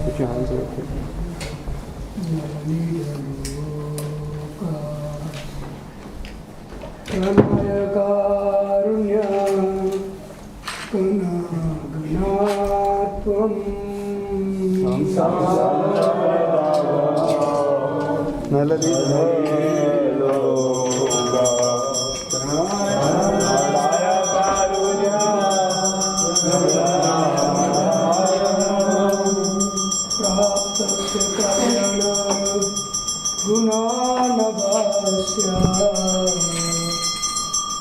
Put your hands over here.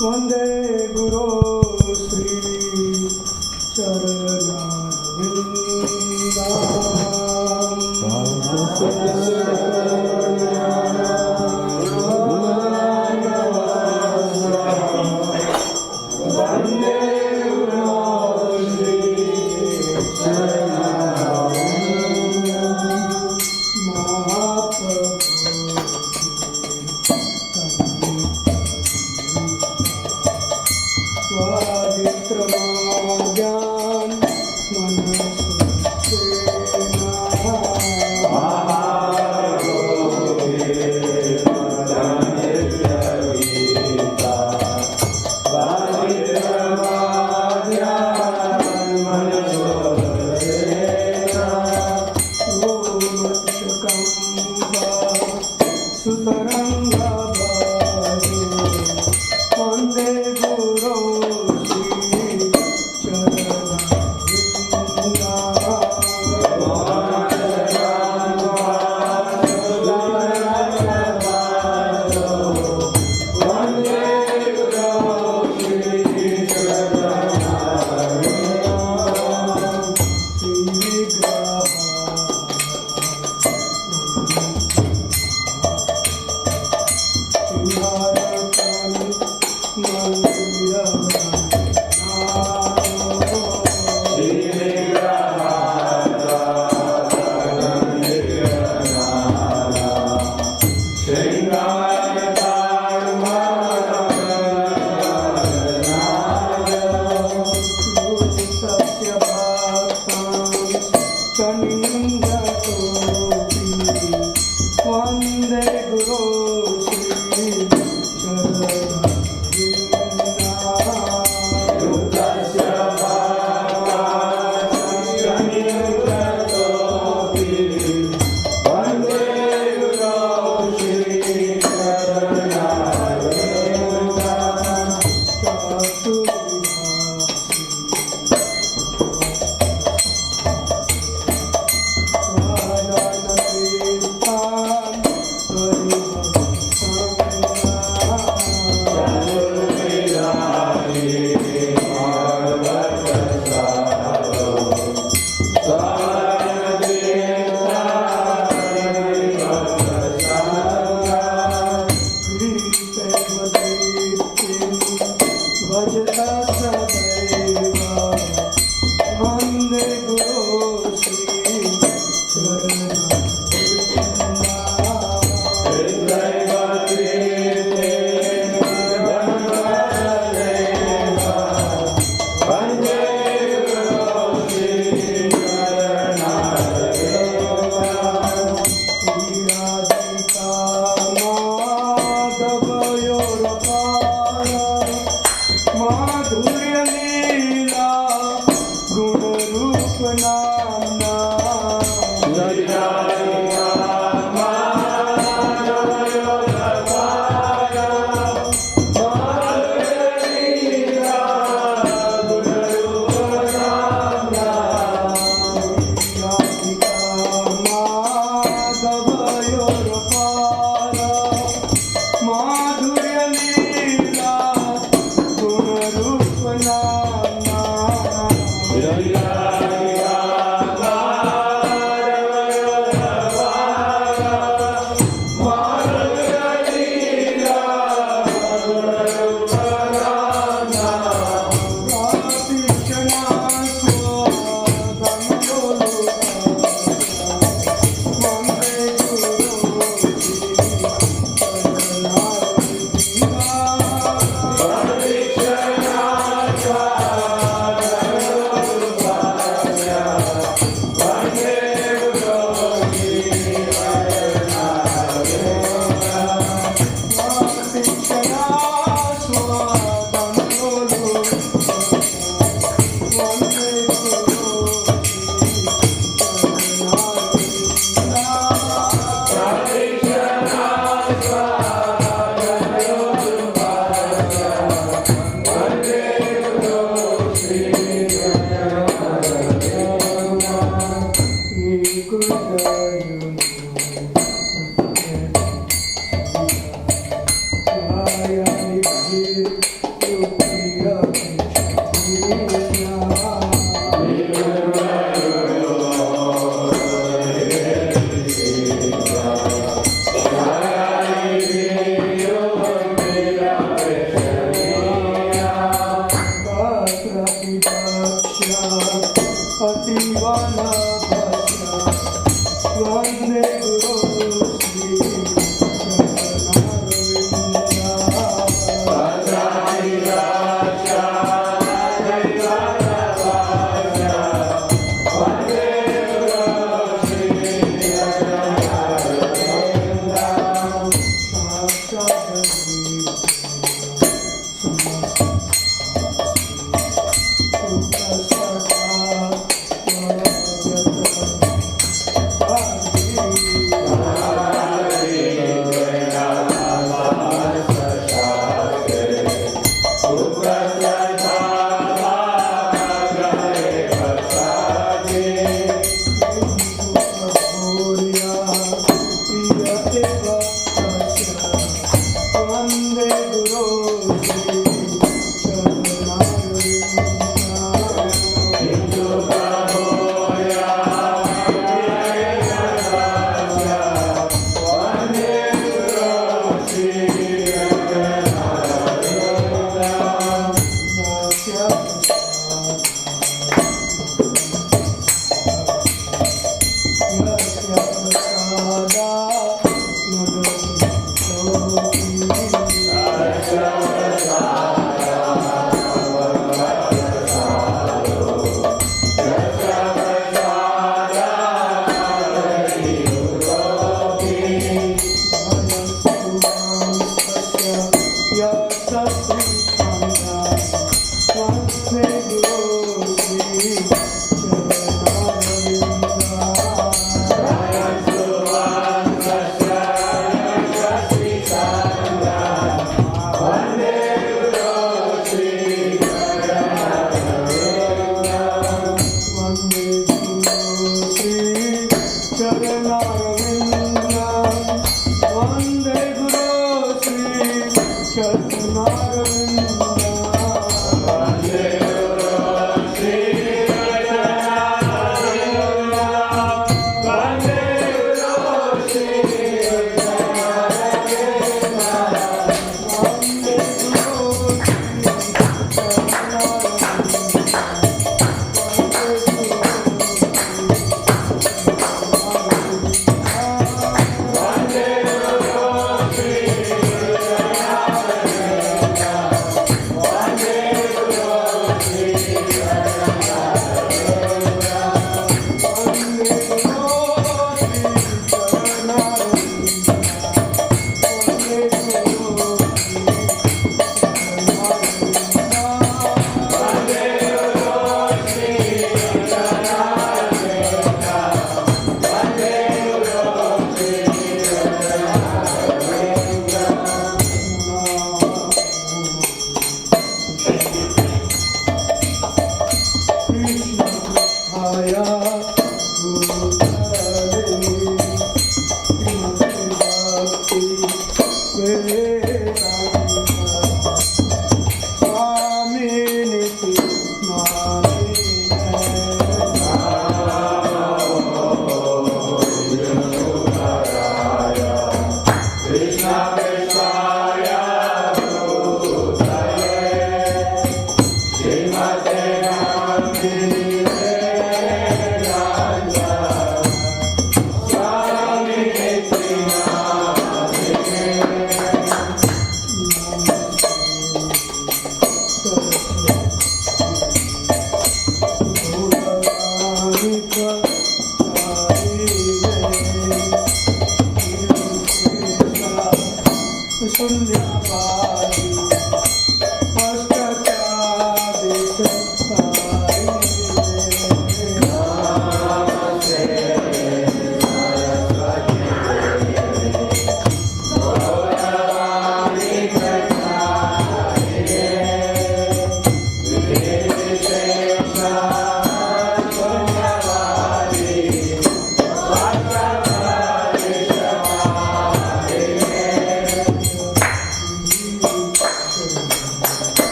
Vande Guru Sri Sri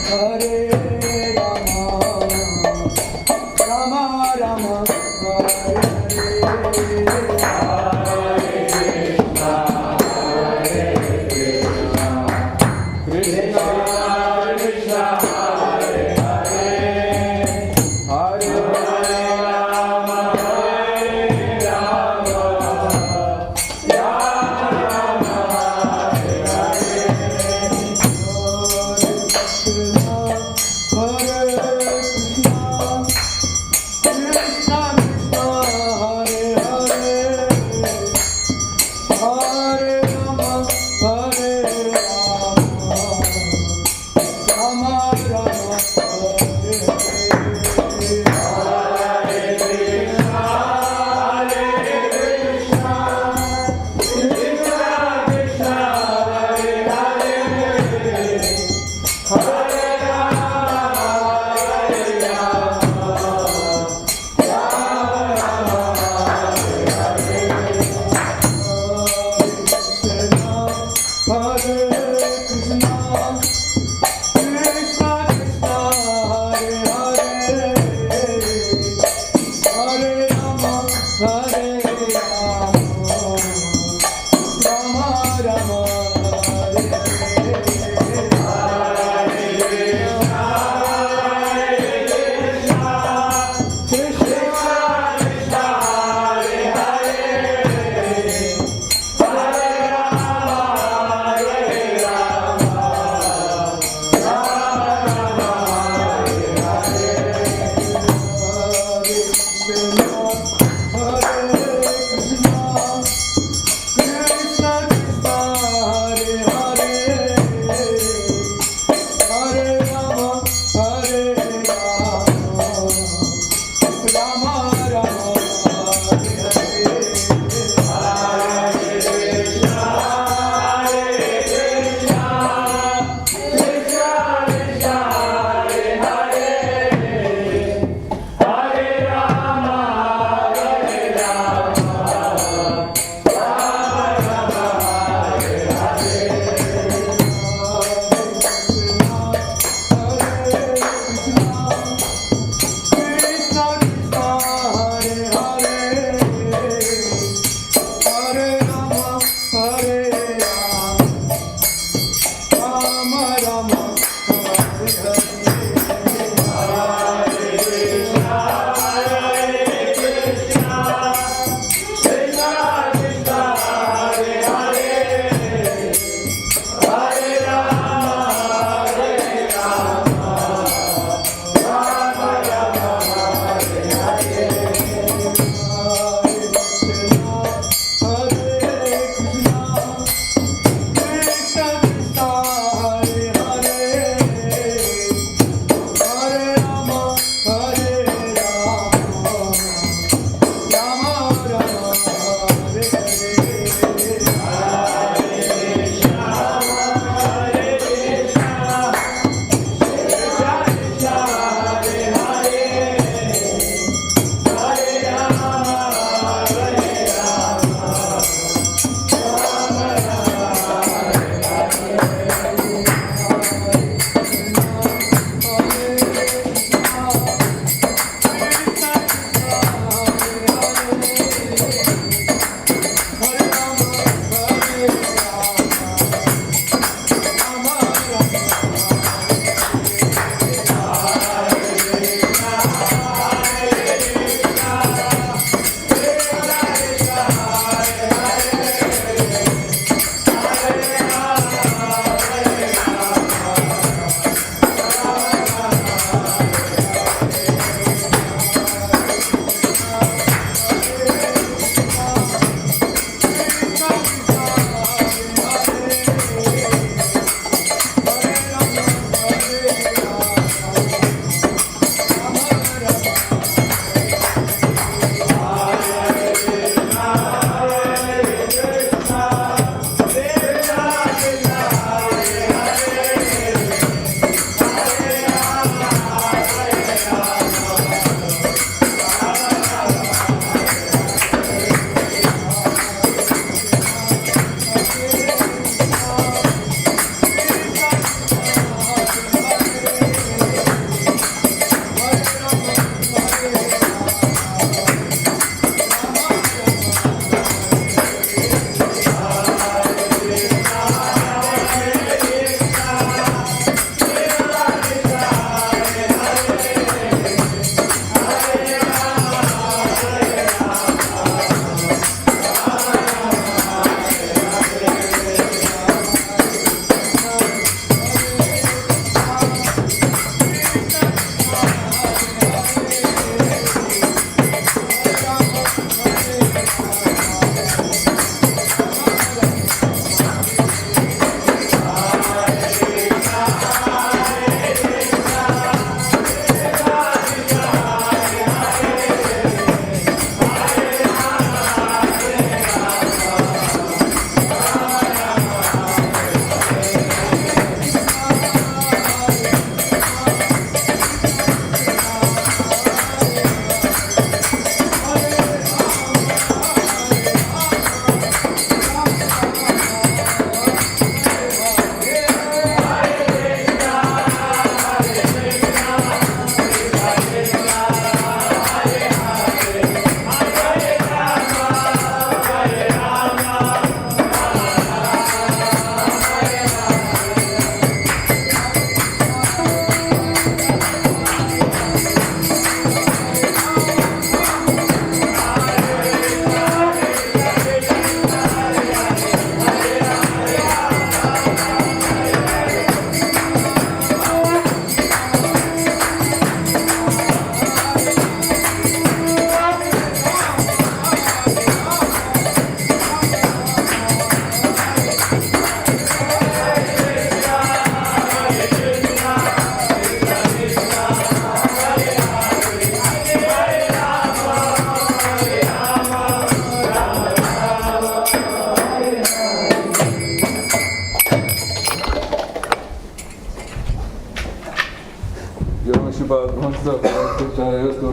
Hare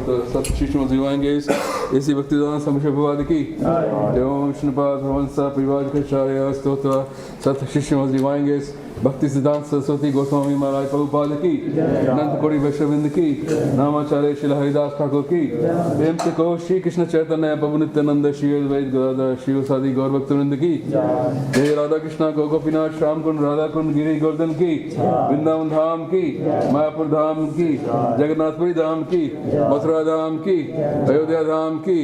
सत शिष्यों जीवाएंगे इसी भक्तिदान समय विवाद की एवं विष्णुपाद भ्रमंसा परिवार के चार्य स्तोत्र सत शिष्यों जीवाएंगे भक्ति सिद्धांत सरस्वती गोस्वामी महाराज प्रभुपाद की अनंत कोटि वैष्णववृंद की नामाचार्य श्री हरिदास ठाकुर की प्रेम से कहो श्री कृष्ण चैतन्य प्रभु नित्यानंद श्री अद्वैत गदाधर शिव सादी गौर भक्तवृंद की जय राधा कृष्णा गौ गोपीनाथ श्याम कुंड राधा कुंड गिरी गोवर्धन की वृंदावन धाम की मायापुर धाम की जगन्नाथपुरी धाम की मथुरा धाम की अयोध्या धाम की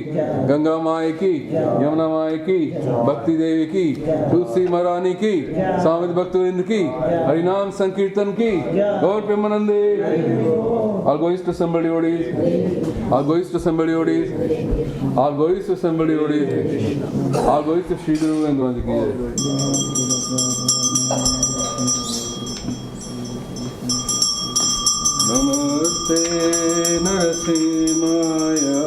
गंगा माई की यमुना माई की भक्ति देवी की तुलसी महारानी की स्वामी भक्तवृंद की हरिनाम संकीर्तन की गौर प्रेमानंदे All goes to somebody odis. All goes to somebody odis. All goes to somebody odis. All goes to Shri Guru and Guru ki jai. Namaste Narasimhaya.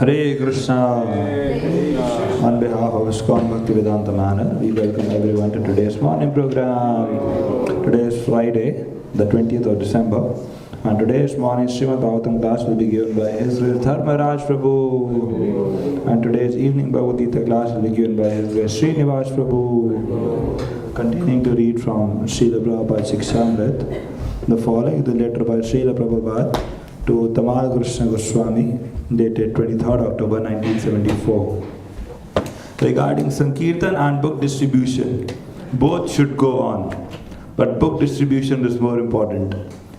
Hare Krishna. On behalf of ISKCON Bhaktivedanta Manor, we welcome everyone to today's morning program. Today is Friday, the 20th of December, and today's morning Srimad Bhagavatam class will be given by His Grace Dharmaraj Prabhu, and today's evening Bhagavad Gita class will be given by His Grace Srinivas Prabhu. Continuing to read from Srila Prabhupada Shikshamrit, the following is the letter by Srila Prabhupada to Tamal Krishna Goswami, dated 23rd October 1974. Regarding Sankirtan and book distribution, both should go on, but book distribution is more important.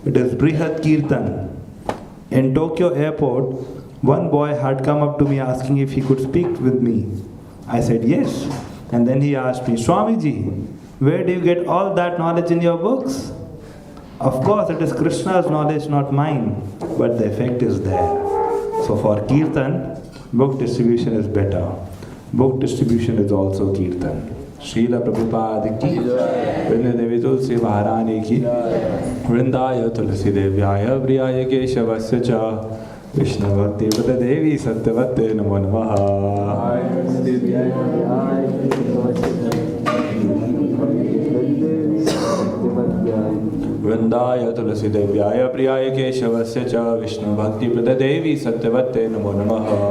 It is Brihat Kirtan In Tokyo airport, one boy had come up to me asking if he could speak with me. I said yes. And then he asked me, Swamiji, where do you get all that knowledge in your books? Of course, it is Krishna's knowledge, not mine, but the effect is there. So for kirtan, book distribution is better. Book distribution is also kirtan. Srila Prabhupada ki, Vrinda Devi Tulsi Maharani ki, Vrindaya Tulsi Devyaya Priyaya Keshavasya cha, Vishnu Bhakti Vedanta Devi Satyavate Namo Namaha. Vrindaya Tulsi Devyaya Priyaya Keshavasya cha, Vishnu Bhakti Vedanta Devi Satyavate Namo Namaha.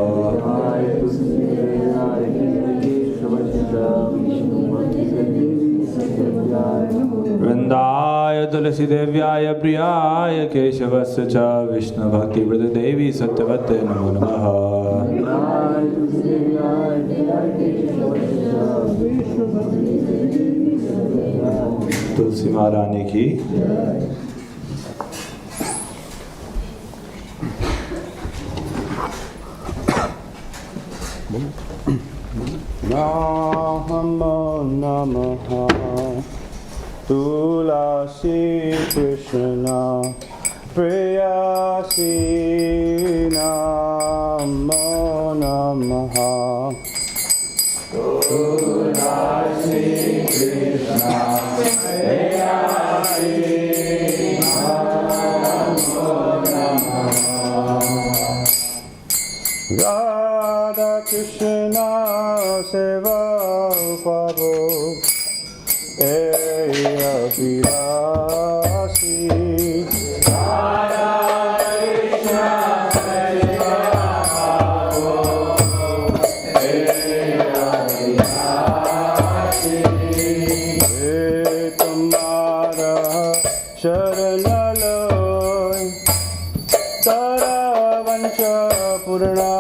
Vrindaya Tulsi Devyaya Priyaya Keshavasya cha, Vishnu Bhakti Vedanta Devi Satyavate Namo Namaha. Tulsi Maharani ki. Namo Namaha Tulasi Krishna Priyasi Namo Namaha Tulasi Krishna Priyasi Namo Namaha Radha Krishna Seva Pavo Eya Virasi Radha Krishna Seva Pavo Eya Virasi Tumara Sharanaloy Tara Vancha Purna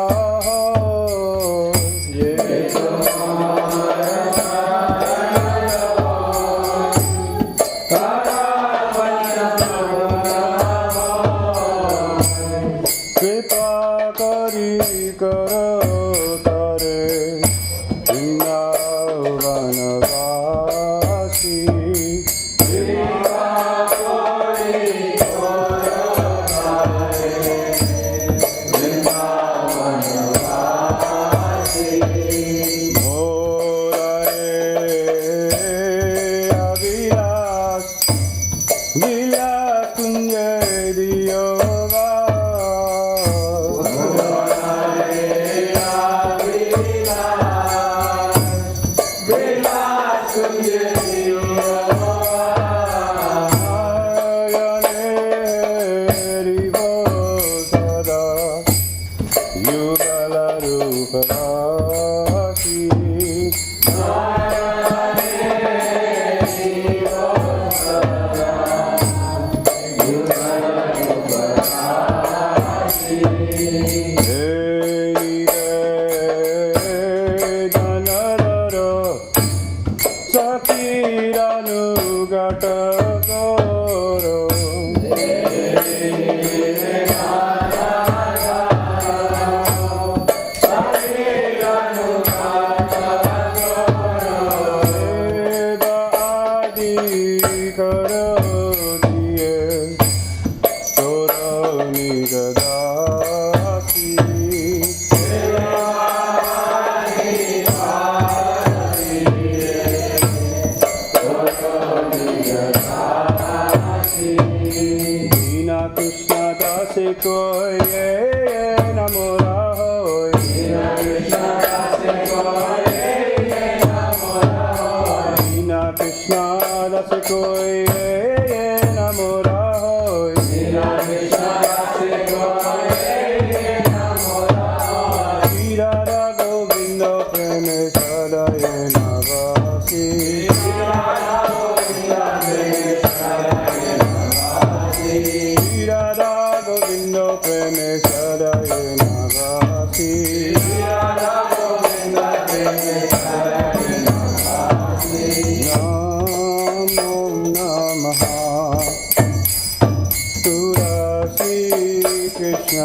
Krishna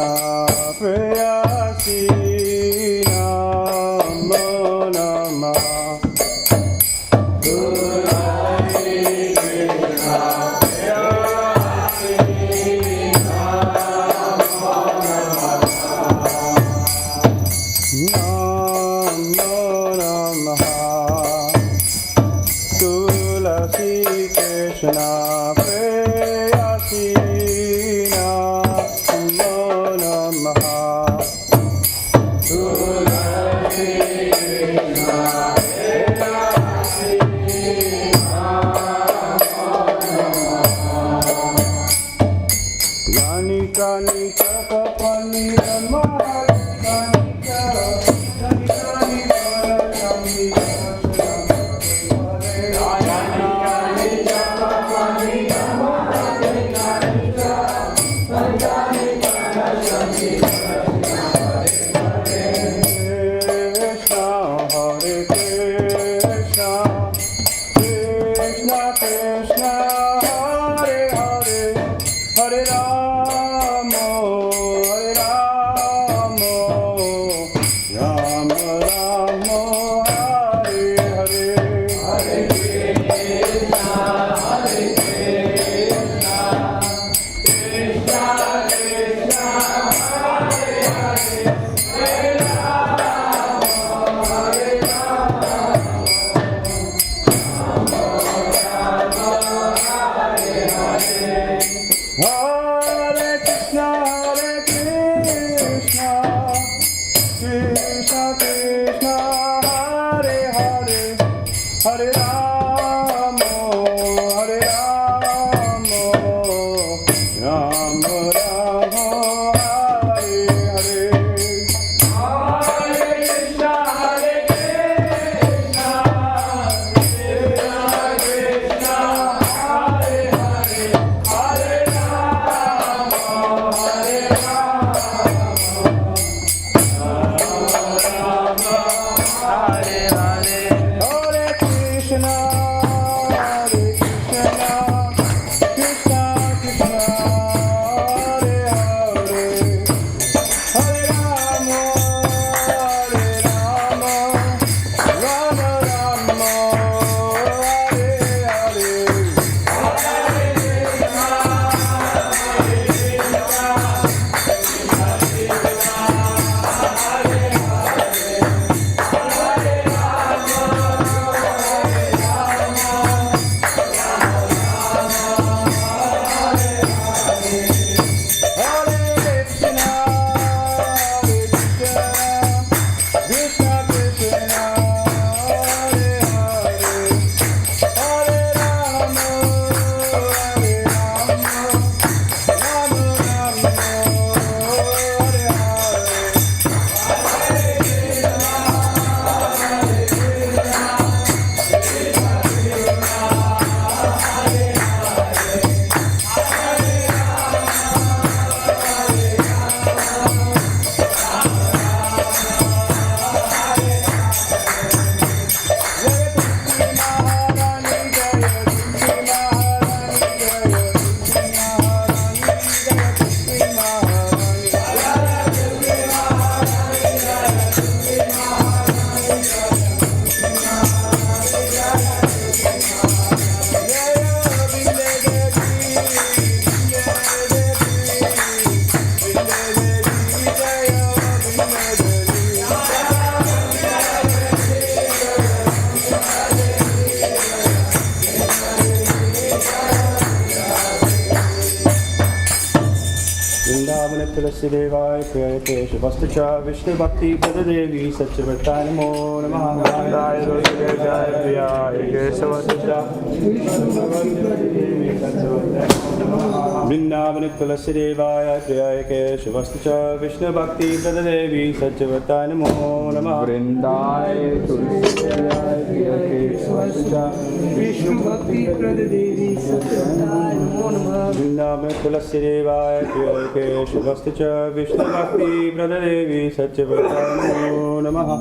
Prayasi Namo Namah. Krishna Prayasi Namo Namaha. Tulasi Krishna Prayasi Namo Namaha. Yani Kani Chakapani Mahakani Chakapani Kani Parashami Devaye Prayate Shivastacha Vishnu Bhakti Devi Satchivatthaya Namo Namaha Jaya Jaya Jaya Priyaye Kesavastacha Vrindavan Tulasi Devaya Priyaye Shivastacha Vishnu Bhakti Devi Satchivatthaya Namo Namaha Vrindaye Tulasi Devaya Priyaye Shivastacha Vishnu Bhakti Devi Satchivatthaya Namo Namaha Vrindavan Tulasi Devaya Priyaye Shivastacha Vishnu Bhakti Devi Satchivatthaya Namo Namaha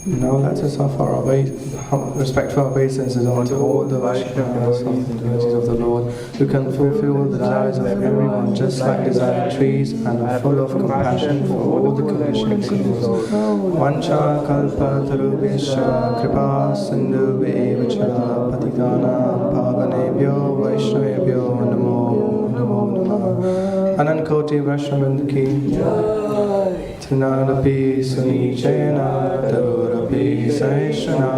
Now let us offer our respectful obeisances unto all the Vaishnavas of the devotees of the Lord, who can fulfill the desires of everyone, just like desired trees, and are full of compassion for all the conditioned souls. Vancha kalpa tarubhesha kripa sindhubhe vacha patitanam pavanebhyo vaishnavebhyo namo namah. Anankoti Vaishnavindaki Tunarapi Sunichena Tarurapi Saishana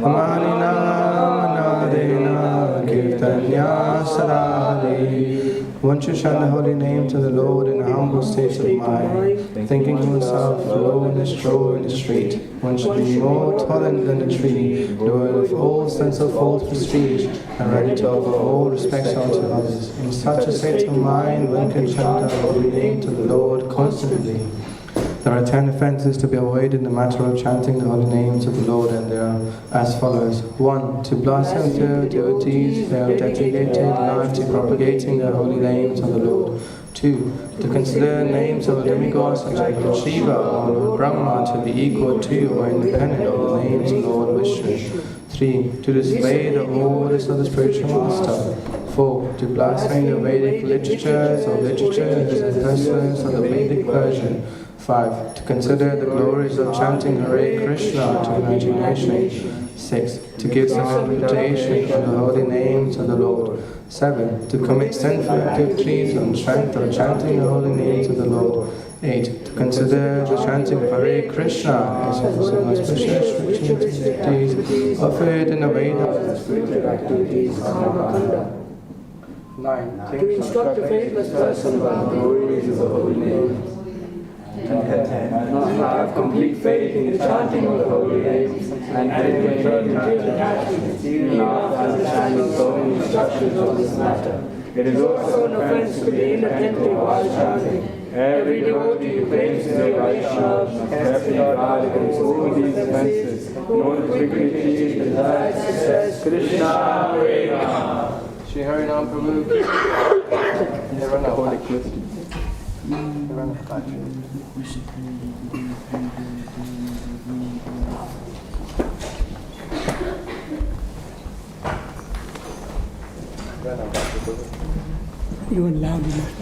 Amanina Manadena Kirtanya Sadali. One should chant the holy name to the Lord in a humble state of mind, thinking to oneself, low in the stroll in the street. One should be more tolerant than a tree, devoid of all sense of false prestige, and ready to offer all respects unto others. In such a state of mind, one can chant the holy name to the Lord constantly. There are 10 offences to be avoided in the matter of chanting the holy names of the Lord, and they are as follows. 1. To blaspheme their devotees, they have dedicated life to propagating the holy names of the Lord. 2. To consider names of demigods such as Lord Shiva or Lord Brahma to be equal to or independent of the names of Lord Vishnu. 3. To display the orders of the spiritual master. 4. To blaspheme the Vedic literatures or literatures and persons of the Vedic version. 5. To consider the glories of chanting Hare Krishna to imagination. 6. To give some reputation on the holy names of the Lord. 7. To commit sinful activities on strength of chanting the holy names of the Lord. 8. To consider the chanting of Hare Krishna as also auspicious activities offered in the Vedas. 9. To instruct the faithless person about the glories of the holy names. And have complete faith in the chanting of the holy names, and maintain attachment even after understanding so many instructions on this matter. It is also an offense to be inattentive while chanting. Every devotee who claims to be a Vaishnava must carefully guard against all these offenses in order to quickly achieve the desired success. Krishna Hare Rama. Shri Harinam Prabhu. Nirvana Holy Christ. Nirvana Patrick. You were loud enough.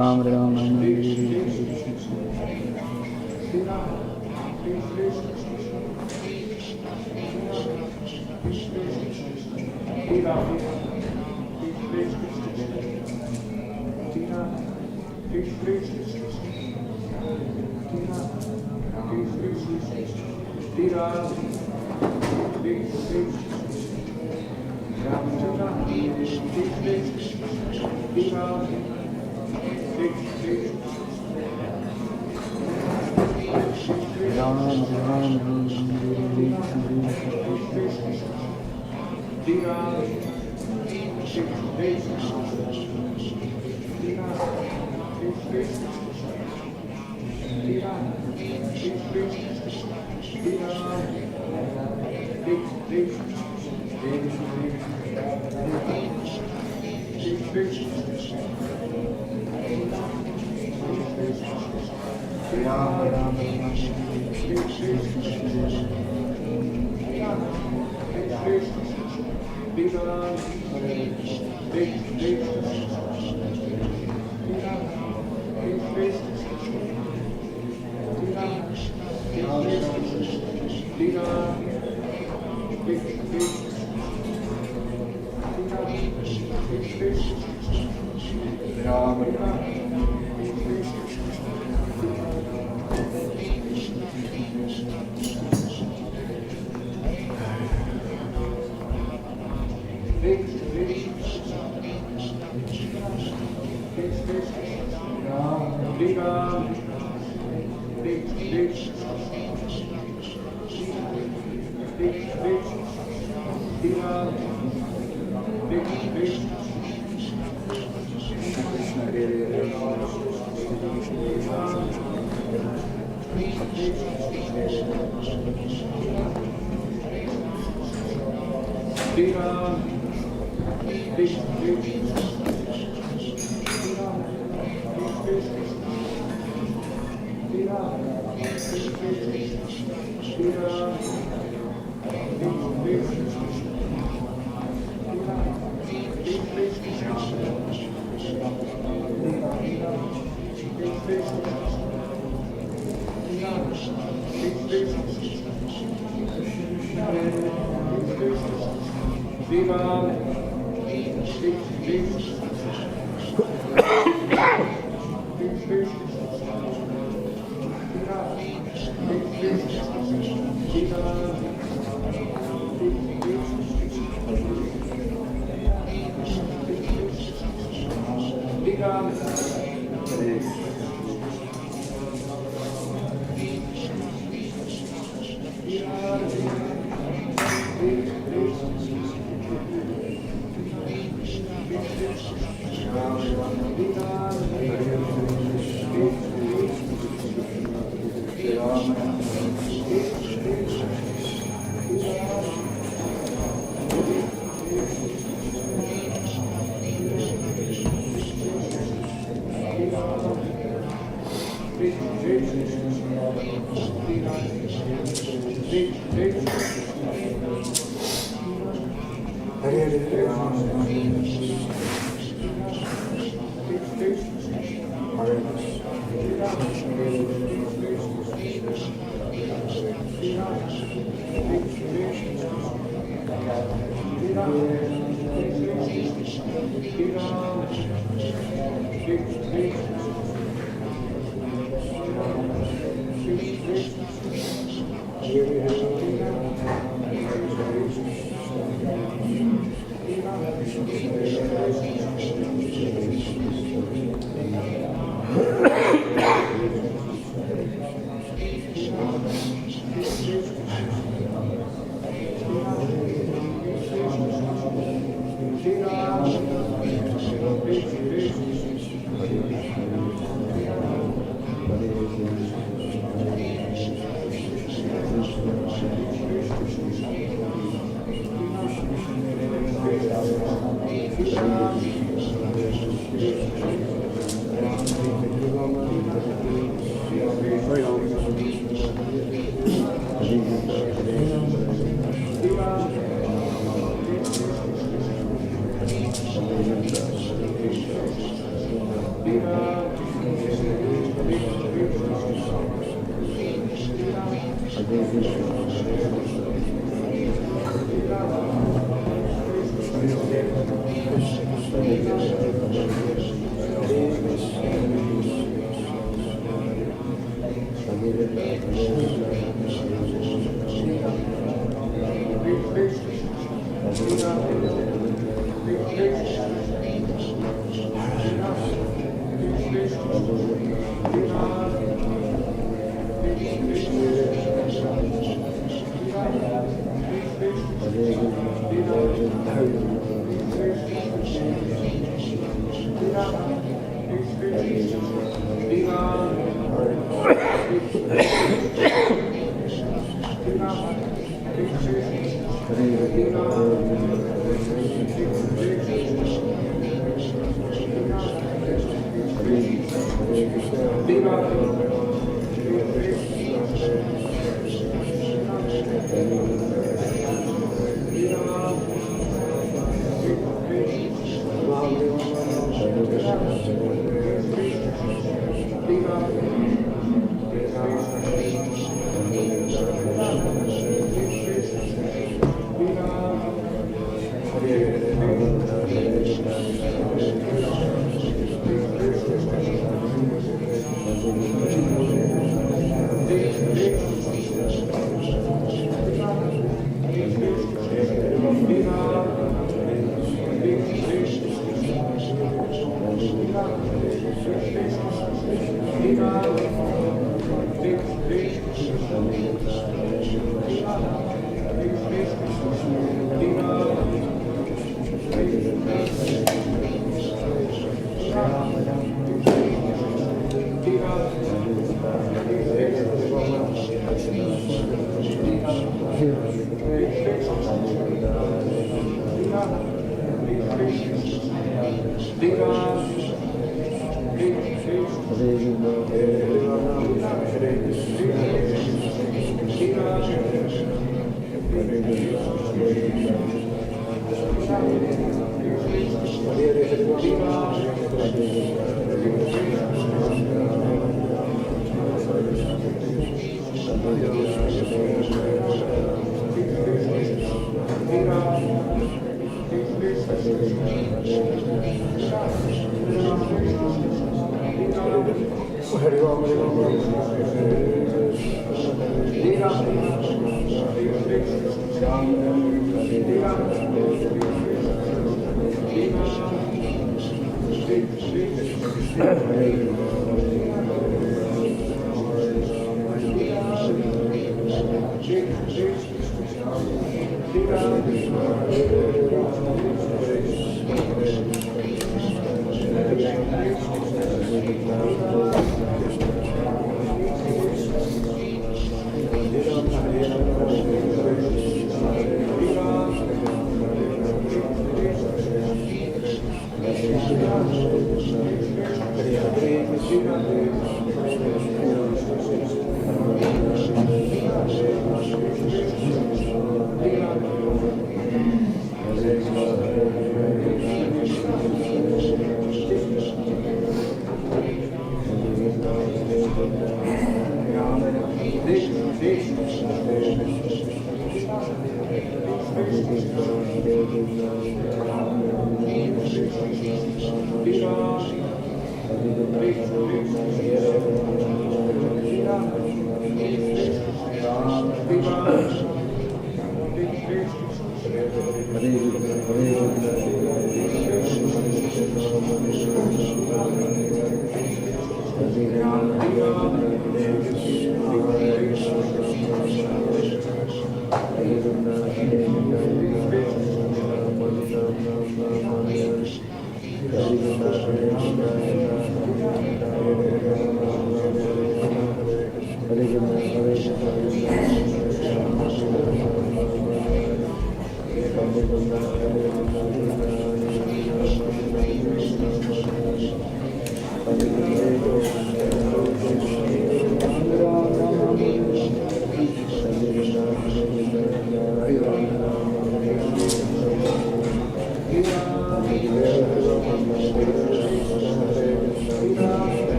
Ram Ram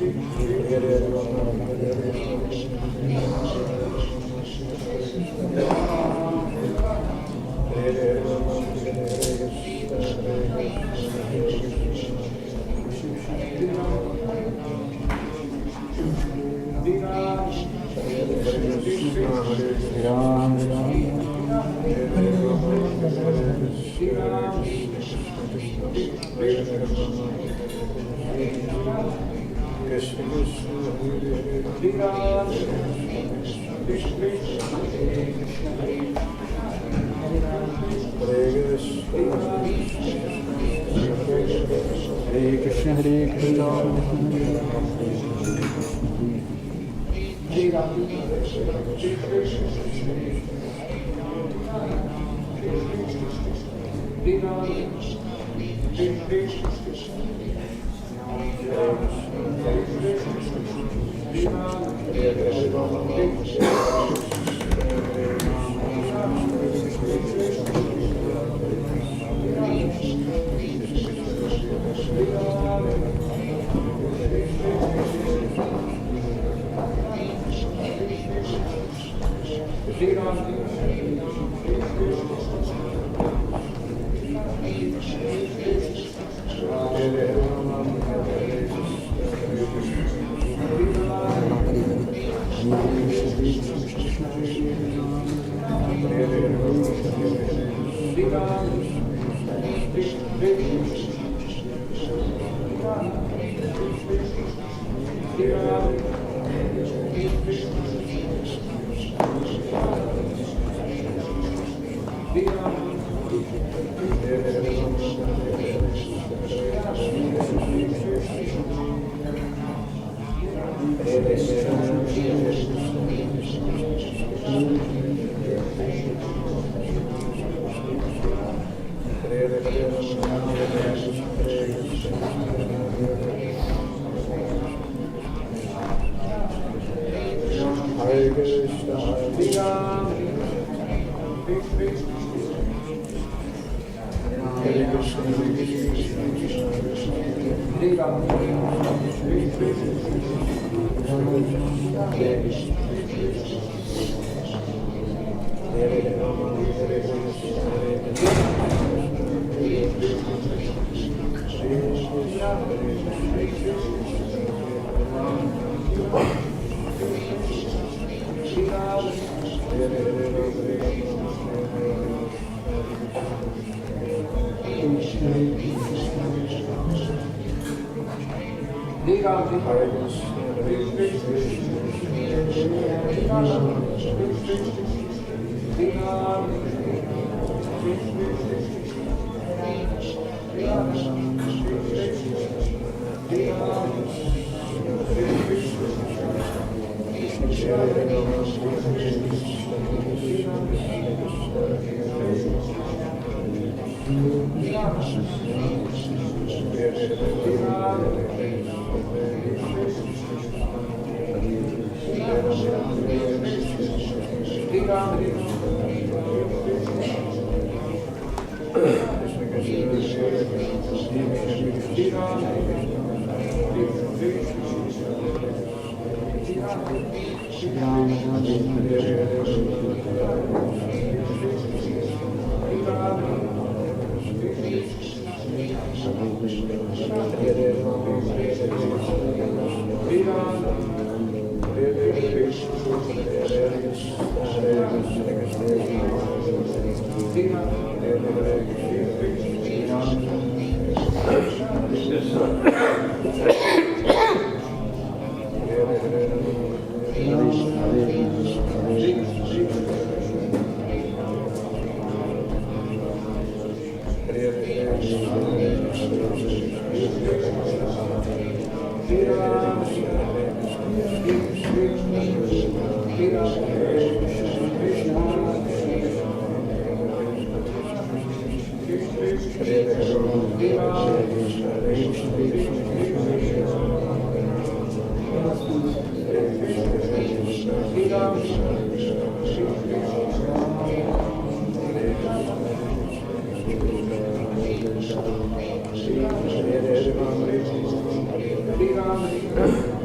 Hare Krishna, Hare Krishna. Hare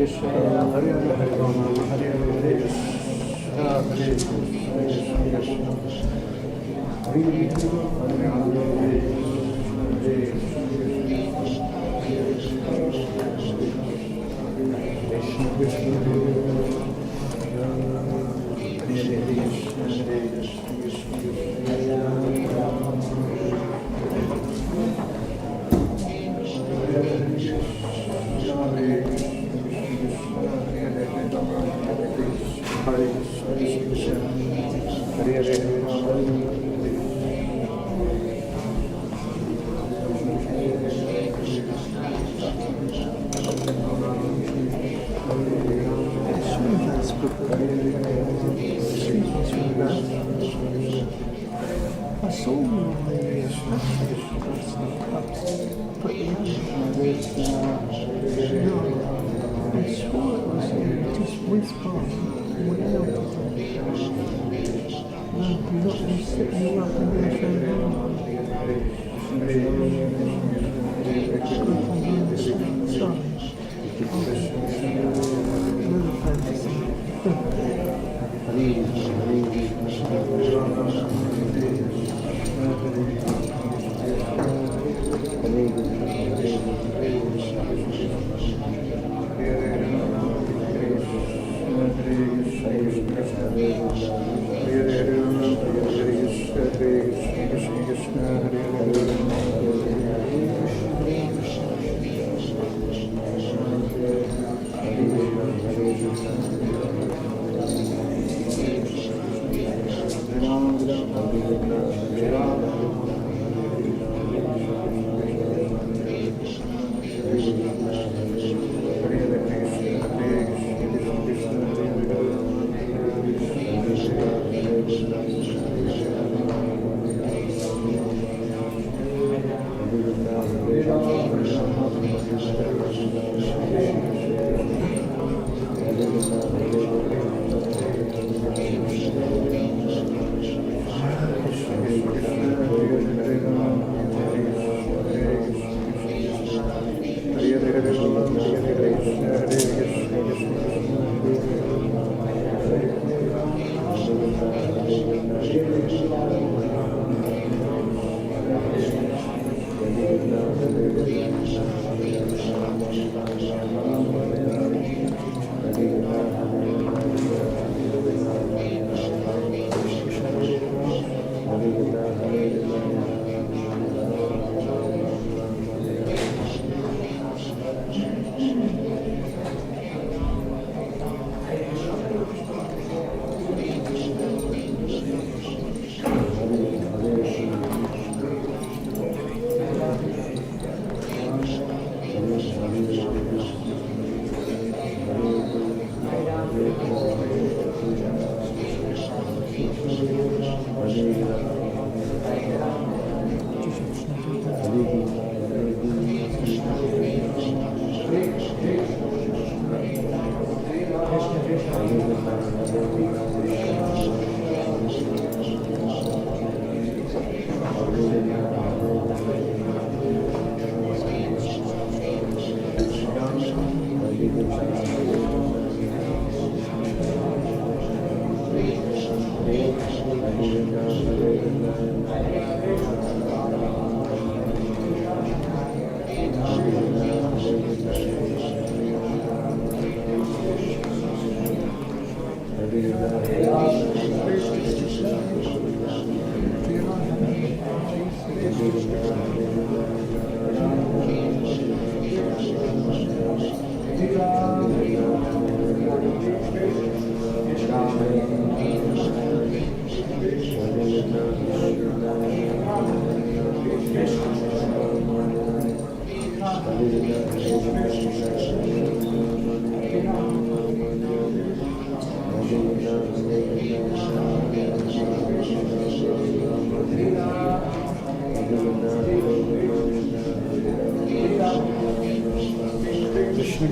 Krishna, Hare Rama, Hare Hare, Hare Krishna, Hare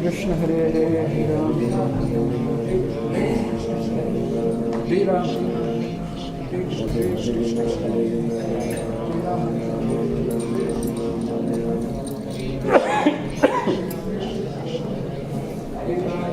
Krishna, Hare Hare, Hare Rama, Hare Rama. Hare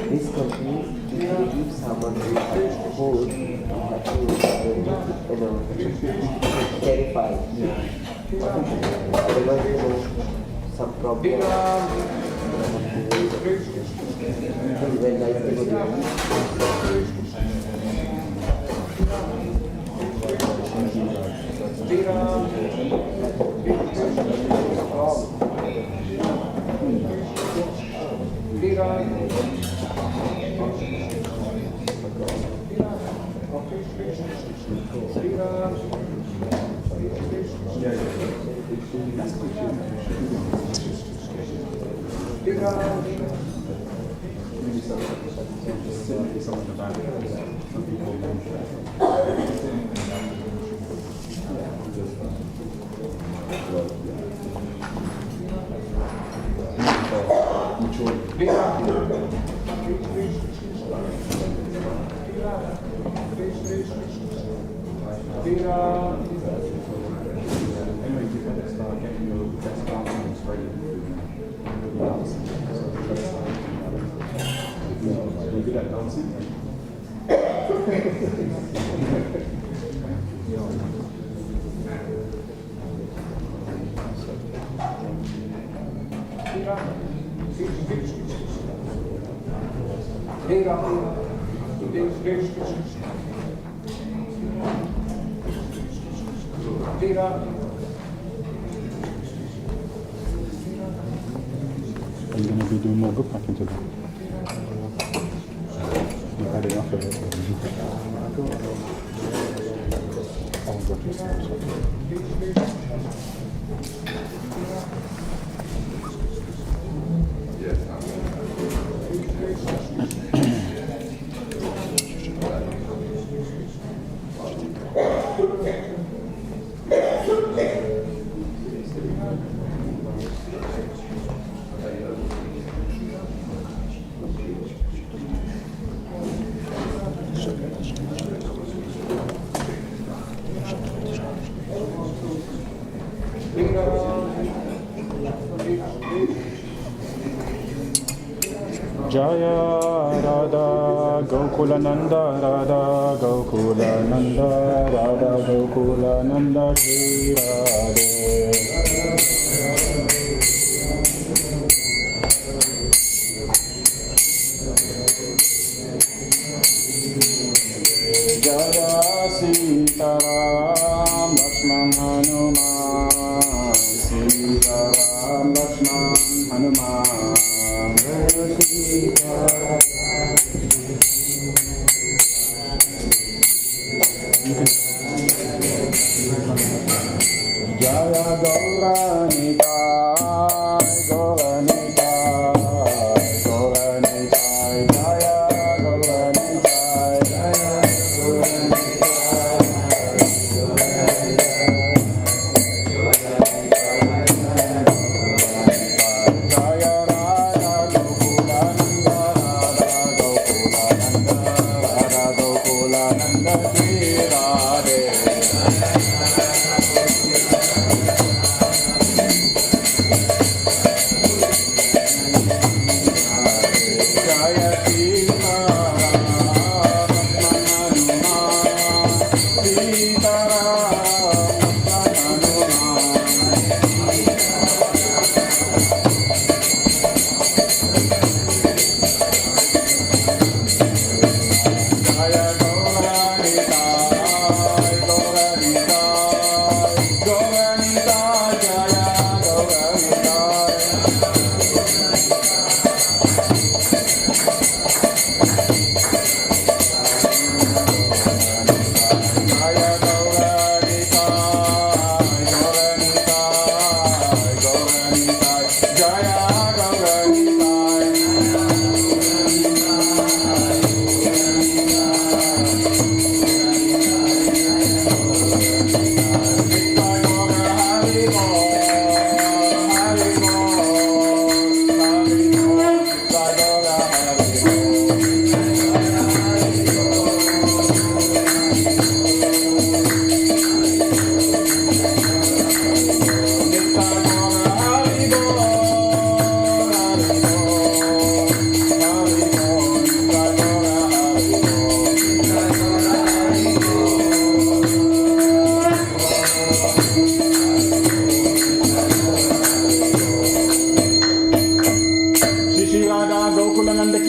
This company gives someone who holds terrified. Otherwise, some problem. When I Are you going to be doing more book packing today? You've had enough of it. Oh, God, you're sorry. Jaya Radha Gokula Nanda Radha Gokula Nanda Radha Gokula Nanda Shri Radhe Jaya Sitaram Lakshman Hanuman Sitaram Lakshman Hanuman Jaya Gauranitai, Gauranitai, Gauranitai, Jaya Gauranitai, Jaya Gauranitai, Jaya Radha Gokulananda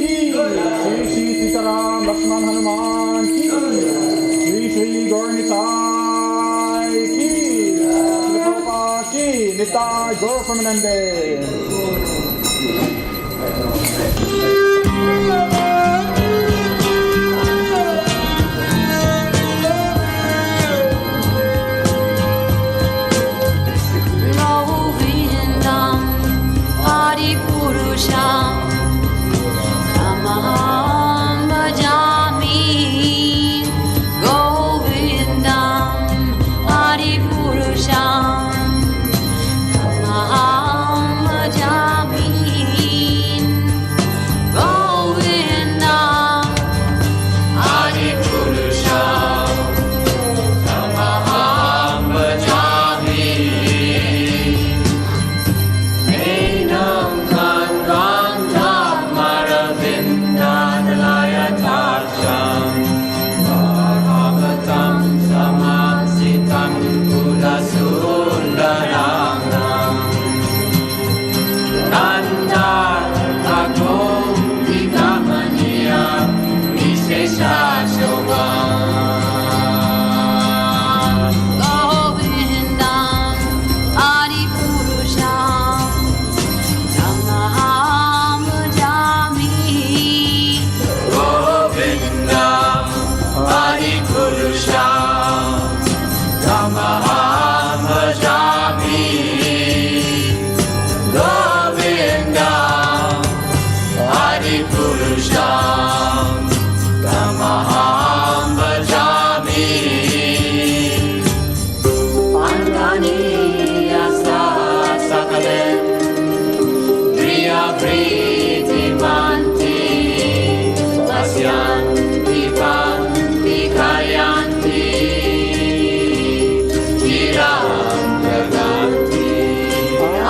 की, श्री श्री सीताराम लक्ष्मण हनुमान की, श्री श्री गौर निताय की, श्री प्रभुपाद की, निताय गौर प्रेमानंदे।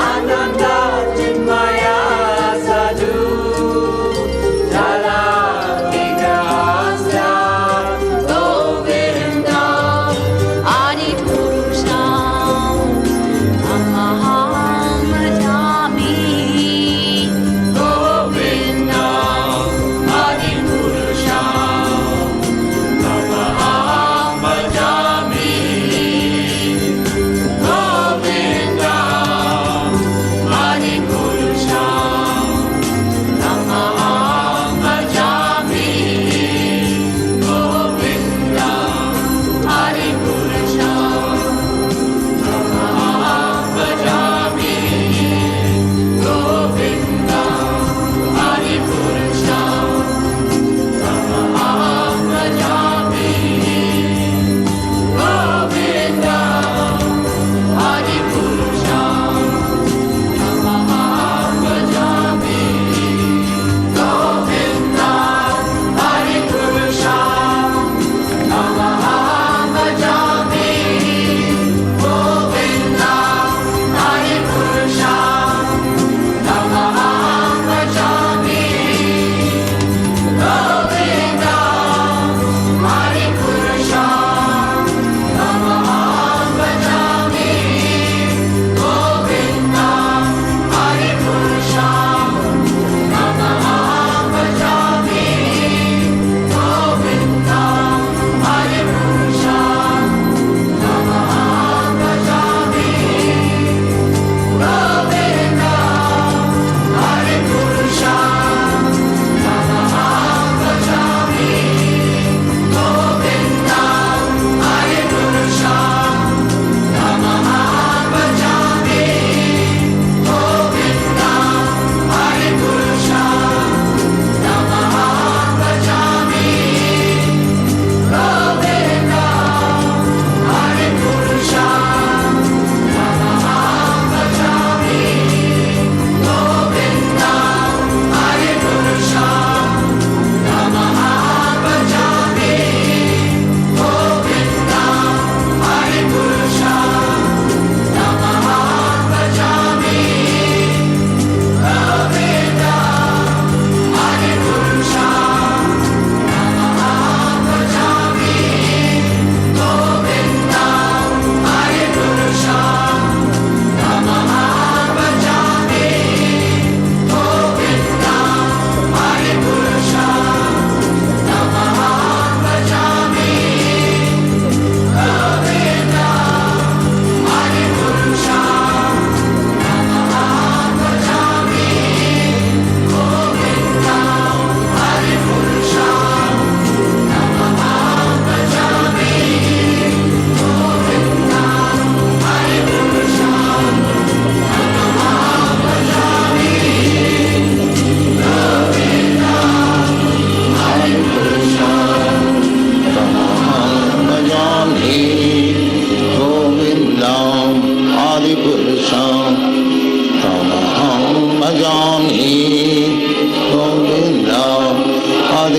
Ananda Chinmaya Sadhu Jala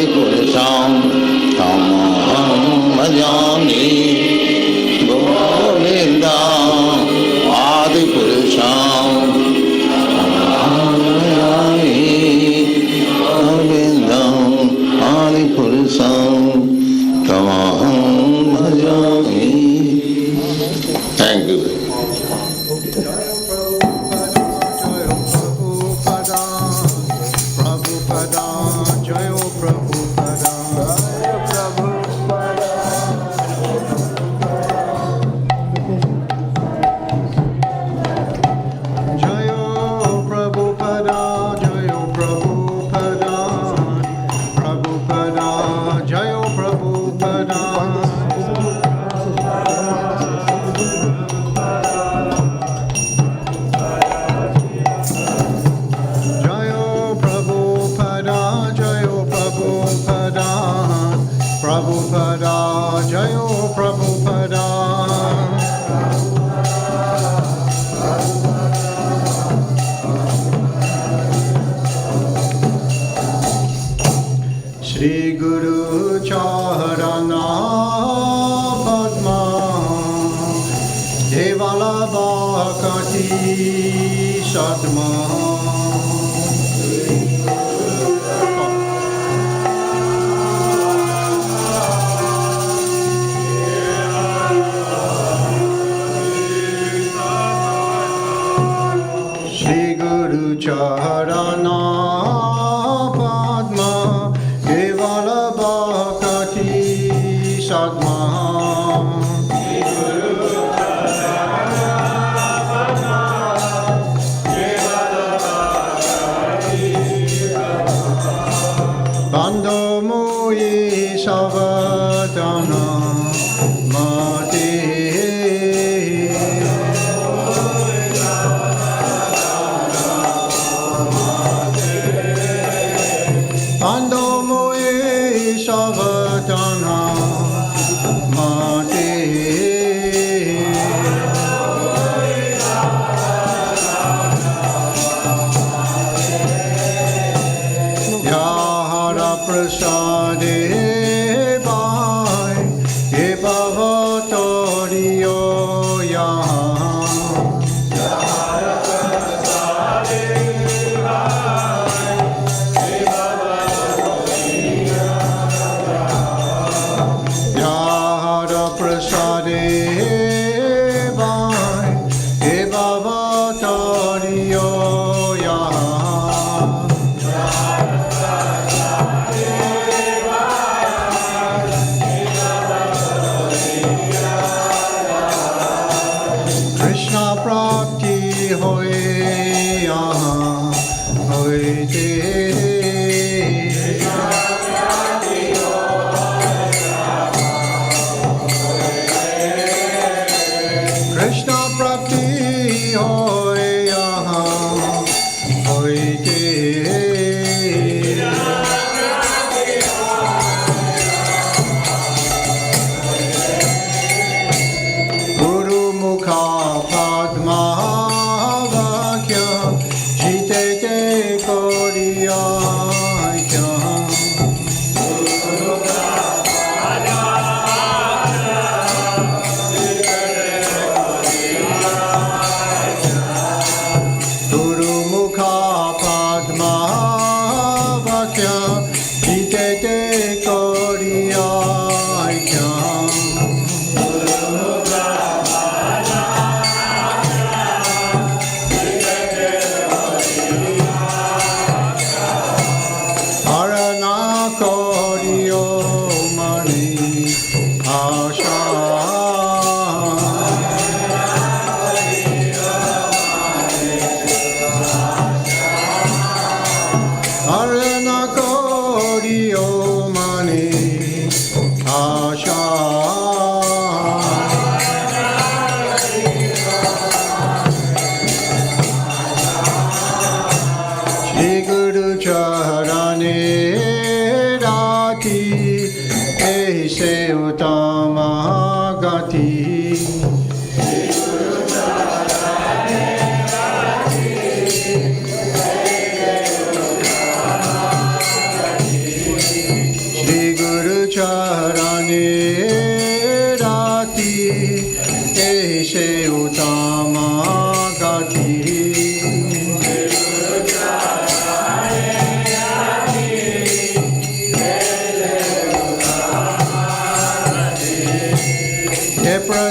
Adipurusam Tamaham Bhajami Govinda Adipurusam Tamaham Bhajami Govinda Adipurusam Tamaham Bhajami. Thank you.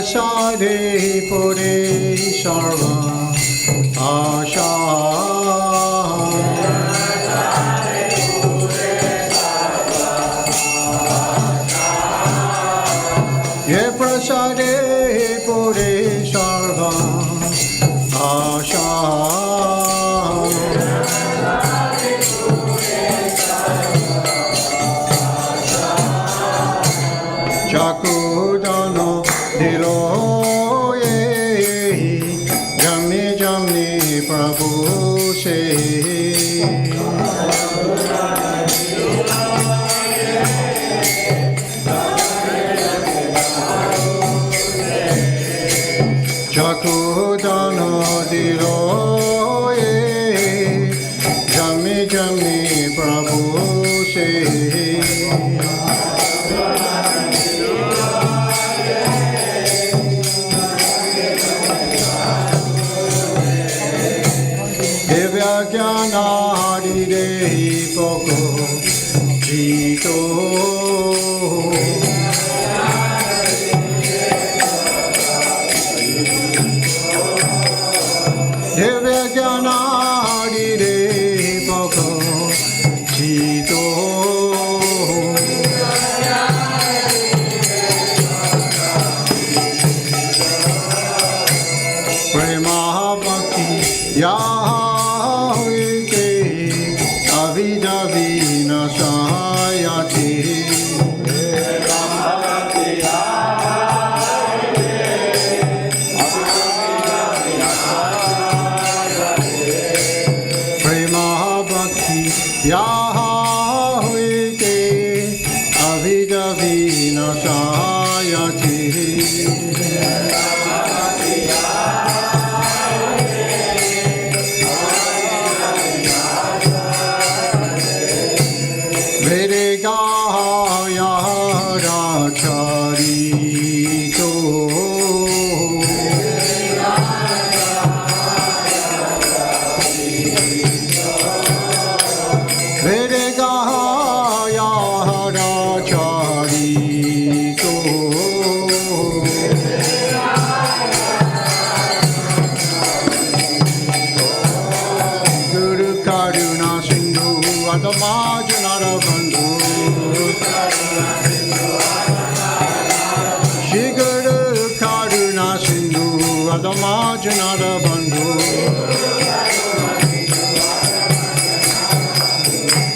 prasade pure sarva asha. Ye prasade pure sarva asha. Chakudano dilo ye jamni jamni Prabhu se. Chakudano dilo ye jamni jamni Prabhu se. Jnanadi Dehi Poko Jito. Divya Jnanadi Dehi Poko Jito. Prema Bhakti Ya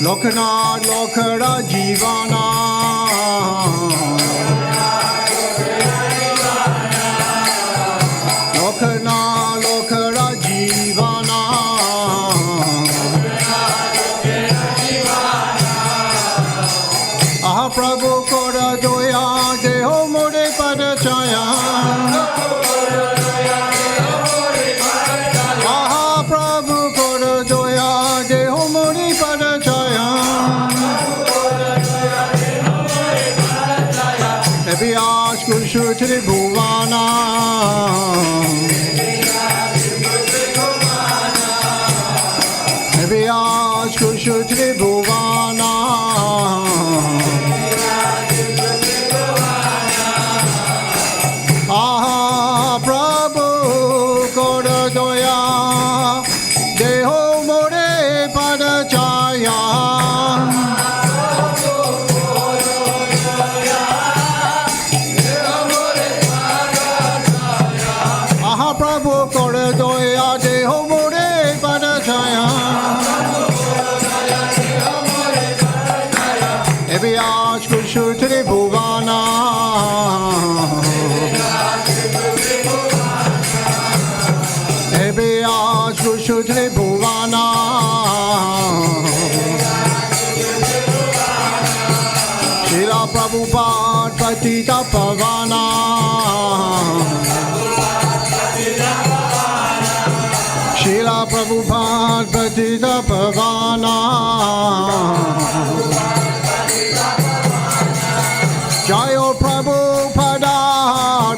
Lokana Lokara Jivana Lokana Lokara Jivana Aha Prabhu Kora Doya Deho More Padachaya Aha Prabhu Kora Doya Deho More Padachaya Ebiyash Kushutri Bhuvana Ebiyash Kushutri Bhuvana Aha Prabhu Kora Doya Deho More Padachaya Prabhu Kora Doya Deho More Padachaya Ebiyash Kushutri Bhuvana Ebiyash Kushutri Bhuvana Srila Prabhupada Patita Pavana Srila Prabhupada Patita Pavana Jayo Prabhupada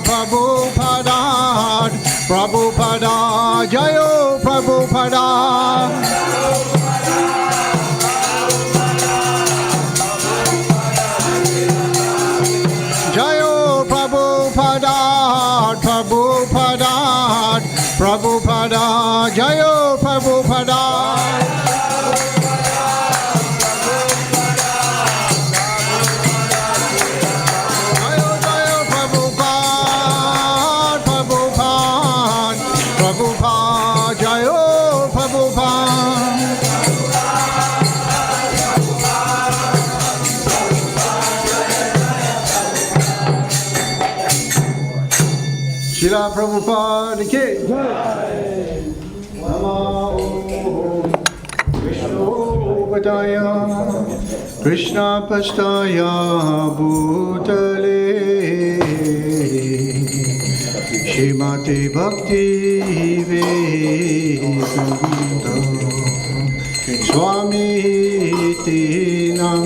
Prabhupada Prabhupada Jayo Prabhupada Jayo Prabhupada Srila Prabhupada ki Namo Vishnu Padaya Krishna Pastaya Bhutale Shrimati Bhakti Vedanta Swami Tinam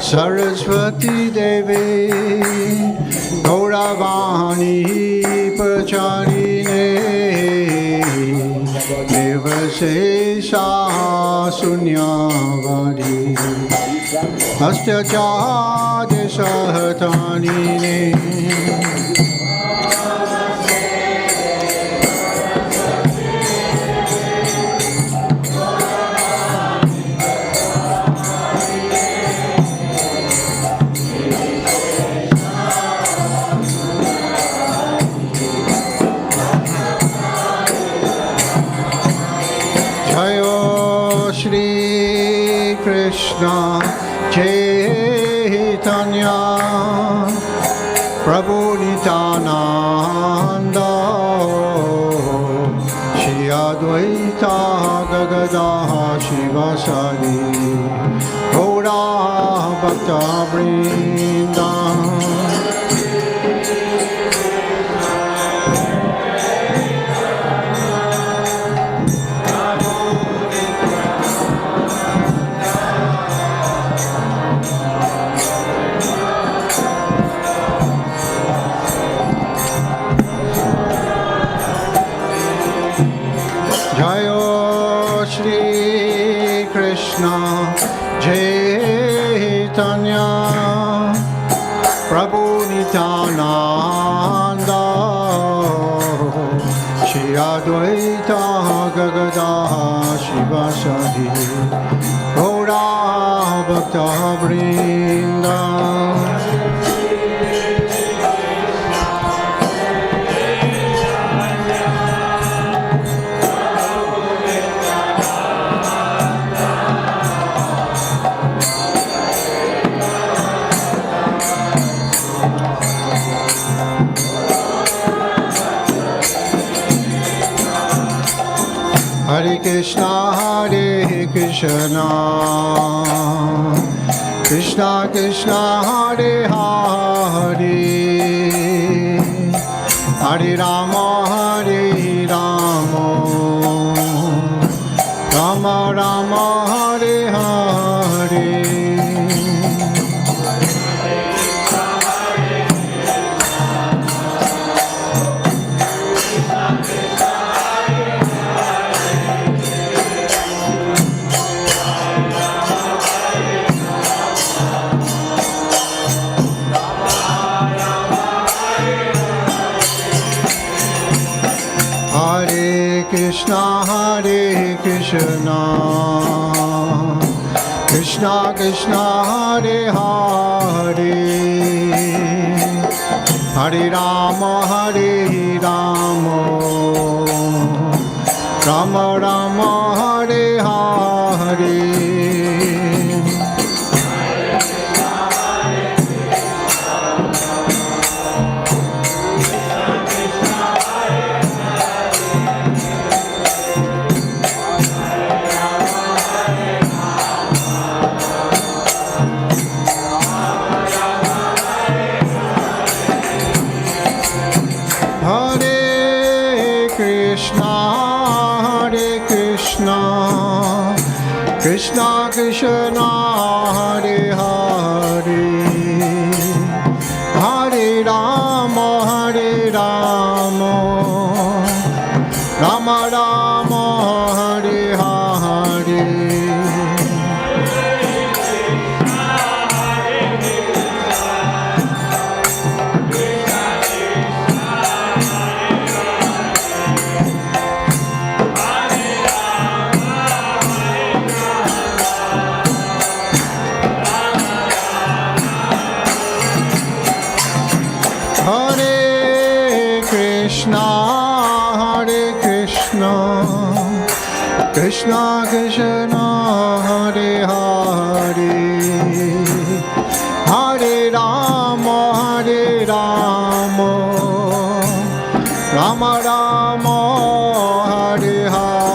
Saraswati Devi Gauravani Pracharine Devasesha Sunyavadi Astyachade Sahatanine Krishna Chaitanya Prabhu Nityananda Shri Advaita Gadadha Shivasari Gaura Bhakta Vrinda Chaitanya Prabhu Nityananda Shri Advaita Gadadha Shivasari Gaura Bhakta Vrinda Hare Krishna Krishna Krishna Hare Hare Hare Rama Rama Rama Hare Hare Krishna Krishna Krishna Hare Hare Hare Rama Rama Rama Hare Hare Krishna Krishna Hare Hare Hare Rama Rama Rama Hare Hare Krishna Krishna Hare Hare Hare Rama Rama Rama Hare Hare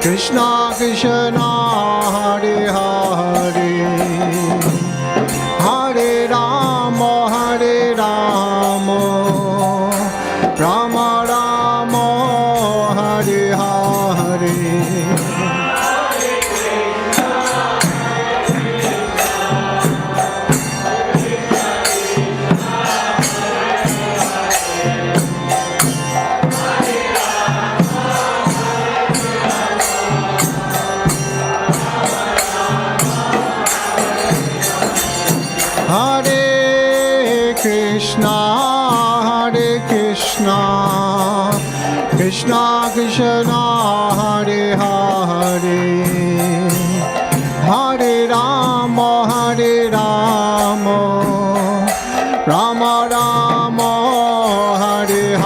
Krishna Krishna Hare Hare Hare Rama Rama Rama Hare Hare Krishna Krishna Hare Hare Hare Rama Rama Rama Hare Hare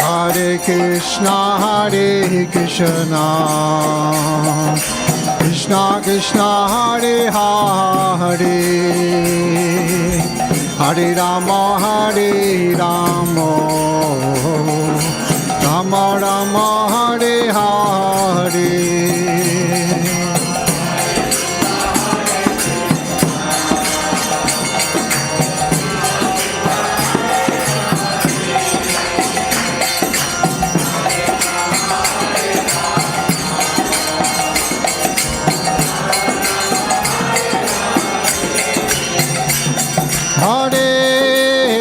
Hare Krishna Krishna Krishna Hare Hare Hare Rama Rama Rama Hare Hare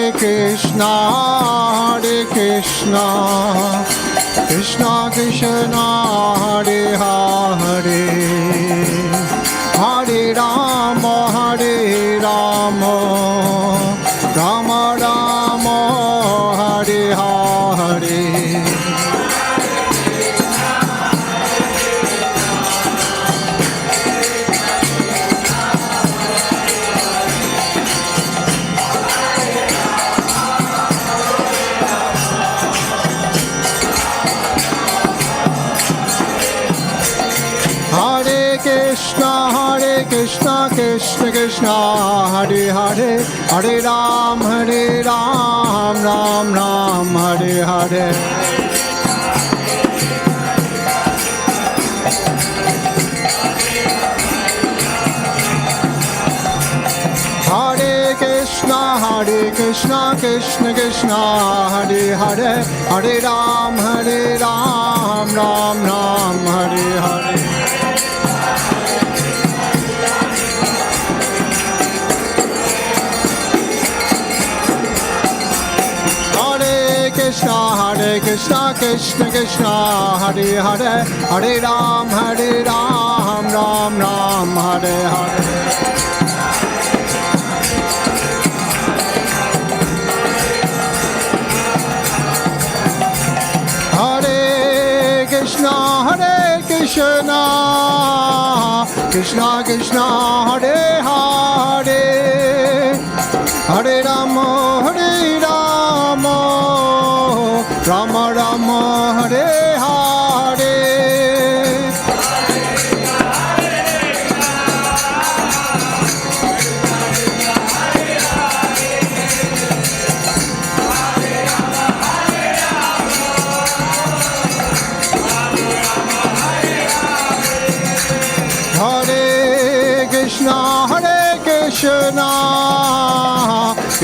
Krishna Krishna Krishna Hare Hare Hare Rama Rama Rama Hare Hare Krishna Krishna Krishna Hare Hare Hare Ram Ram Ram Hare Hare Hare Krishna Krishna Krishna Hare Hare Hare Ram Ram Ram Hare Hare Krishna Krishna Krishna Hare Hare Hare Ram Ram Ram Hare Hare Hare Krishna Krishna Krishna Hare Hare Hare Rama Rama Rama Hare Hare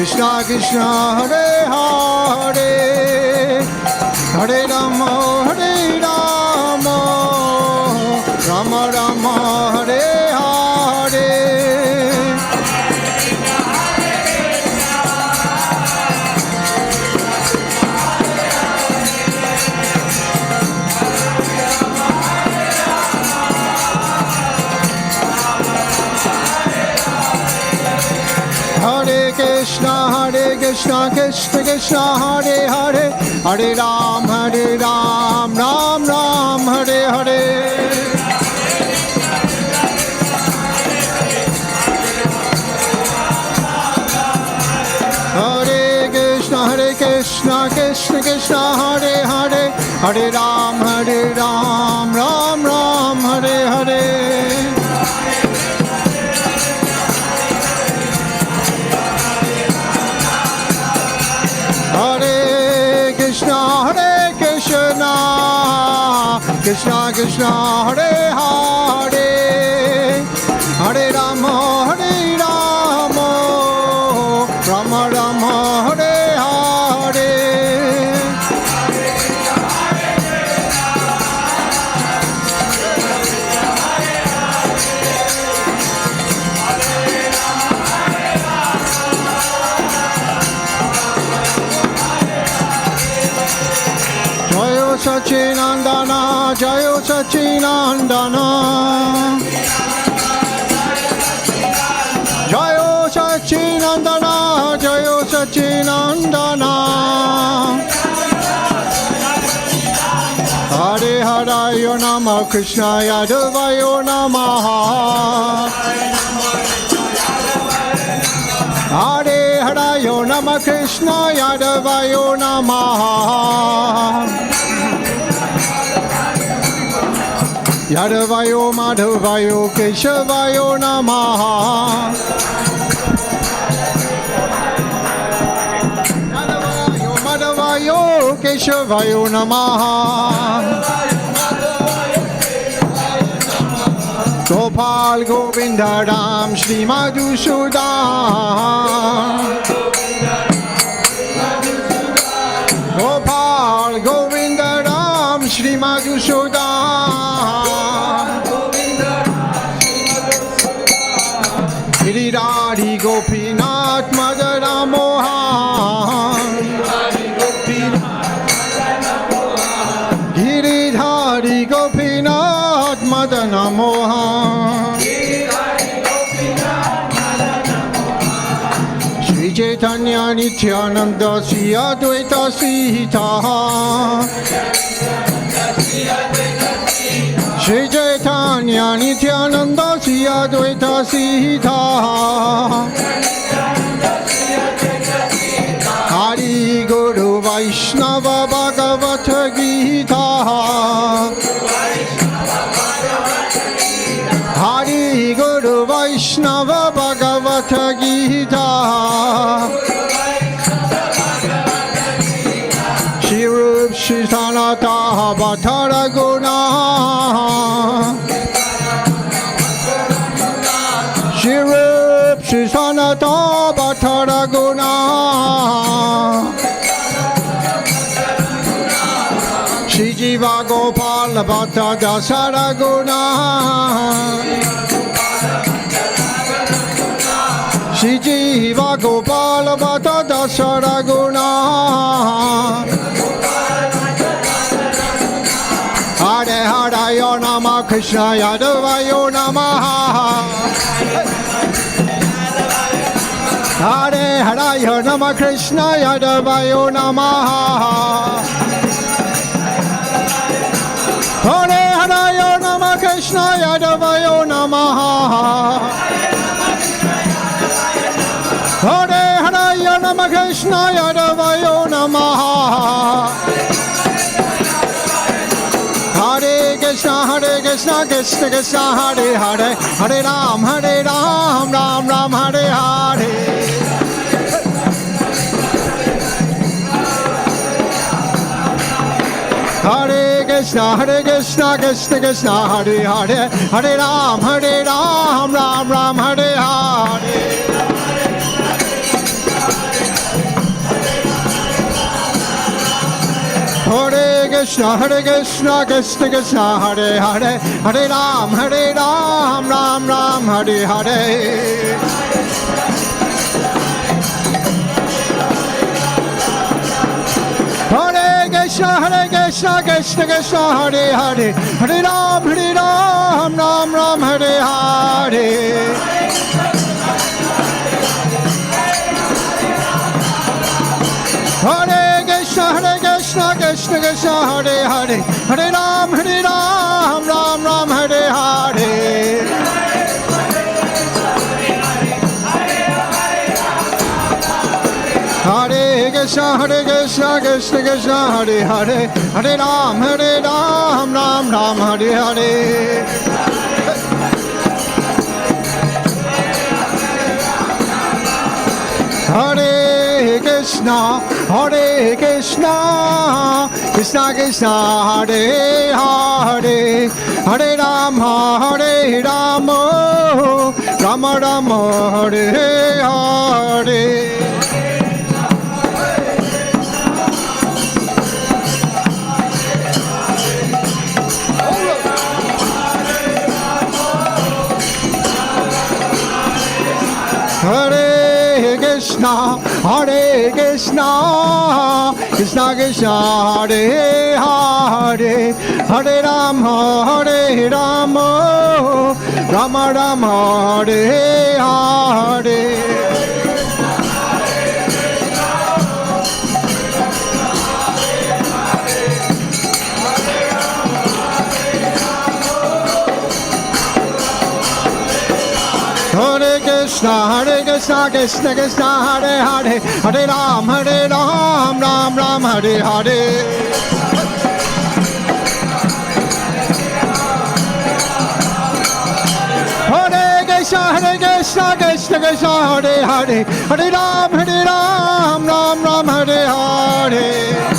Krishna Krishna Hare Hare Hare Rama, Rama Rama, Hare Hare. Hare Krishna, Krishna Krishna, Hare Hare, Hare Ram, Ram Ram, Hare Hare. Hare Krishna, Krishna Krishna, Hare Hare, Hare Ram, Ram Ram, Hare Hare. Krishna Krishna, Hare Hare, Hare Rama, Rama Rama, Hare Hare. Sachinandana, Jayo Sachinandana, Jayo Sachinandana, Jayo Sachinandana. Hare Harayo Namah Krishna Yadavayo Namah. Hare Harayo Namah Krishna Yadavayo Namah. Yadavayo Madhavayo Keshavayo Namaha. Yadavayo Madhavayo Keshavayo Namaha. Gopal Govinda Ram Shri Madhusudan. Gopal Govinda Ram Shri Madhusudan. Giridhari Gopinath Madara Mohan. Giridhari Gopinath Madana Mohan. Shri Chaitanya Nityananda Sri Advaita Sita. Shri Chaitanya Nityananda Sri Advaita Sita. Hari Guru Vaishnava Bhagavata Gita. Hari Guru Vaishnava Bhagavata Gita. Shri Rup Shri Sanata Bhattara Guna. Shri Rup Shri Sanata Bhattara Guna. Shri Jiva Gopal Bhatta Dasara Guna. Shri Jiva Gopal Bhatta Dasara Guna. Hare Harayo Namah Krishna Yadavayo Namah. Hare Harayo Namah Krishna Yadavayo Namah. Hare Harayo Namah Krishna Yadavayo Namah. Hare Harayo Namah Krishna Yadavayo Namah. Hare Krishna, Krishna Krishna, Hare Hare, Hare Ram, Ram Ram, Hare Hare. Hare Krishna, Krishna Krishna, Hare Hare, Hare Ram, Ram Ram, Hare Hare. Hare Krishna Krishna Krishna Hare Hare Hare Ram Ram Ram Hare Hare Hare Krishna Krishna Krishna Hare Hare Hare Ram Ram Ram Hare Hare Hare Krishna Krishna Krishna Hare Hare Hare Ram Ram Ram Hare Hare Hare Krishna Krishna Krishna Hare Hare Hare Ram Ram Ram Hare Hare Hare Krishna Krishna Krishna Hare Hare Hare Ram Ram Ram Hare Hare Hare Krishna Krishna Krishna Hare Hare Hare Ram Ram Ram Hare Hare Hare Krishna Krishna Krishna Hare Hare Hare Ram Ram Ram Hare Hare Hare Krishna Krishna Krishna Hare Hare Hare Ram Ram Ram Hare Hare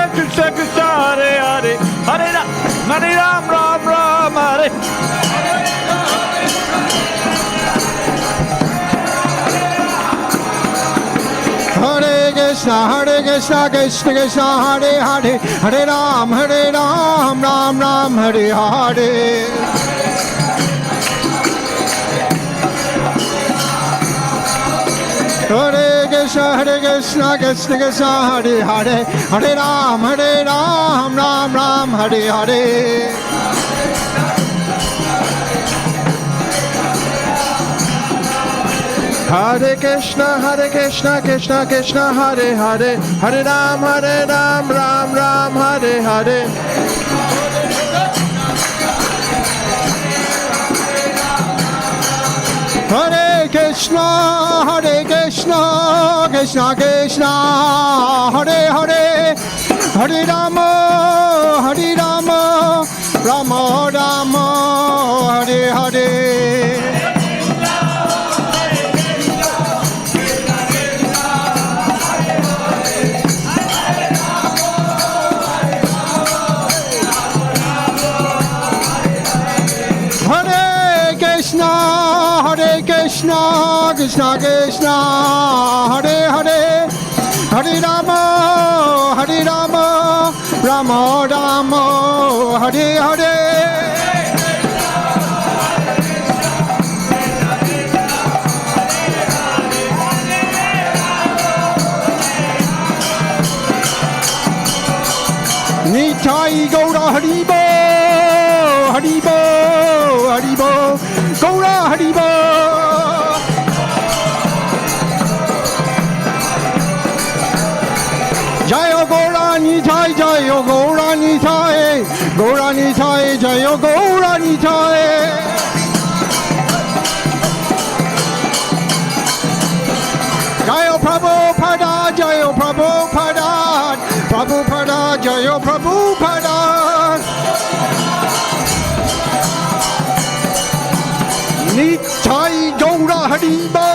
Krishna Krishna Hare Hare Hare Ram Ram Ram Hare Hare Krishna Krishna Krishna Hare Hare Hare Ram Ram Ram Hare Hare Hare Krishna Krishna Krishna Hare Hare Hare Ram Ram Ram Hare Hare Hare Krishna Krishna Krishna Hare Hare Hare Ram Ram Ram Hare Hare Hare Krishna Krishna Krishna Hare Hare Hare Rama Rama Rama Hare Hare Krishna Krishna Hare Hare Hare Rama Rama Rama Hare Hare Nitai Gaura Haribo Haribo Haribo Gaura Haribo Jayo Gaura Nitai Jayo Gaura Nitai Gaura Nitai Jayo Gaura Nitai Jayo Prabhupada Jayo Prabhupada Prabhupada Jayo Prabhupada Nitai Gaura Haribo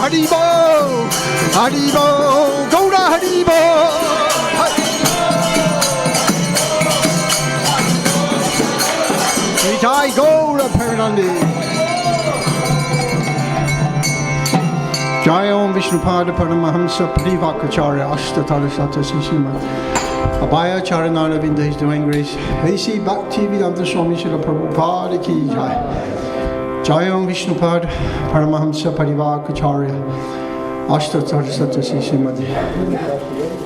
Haribo Haribo Gaura Haribo Nitai Gaura Paranandi Vishnupada Paramahamsa Parivakacharya Ashtatara Satasi Srimad Abhaya Charanaravinda is doing grace. A.C. Bhaktivedanta Prabhupada Ki Jai. Jayam Vishnupada Paramahamsa Parivakacharya Ashtatara Satasi Srimad.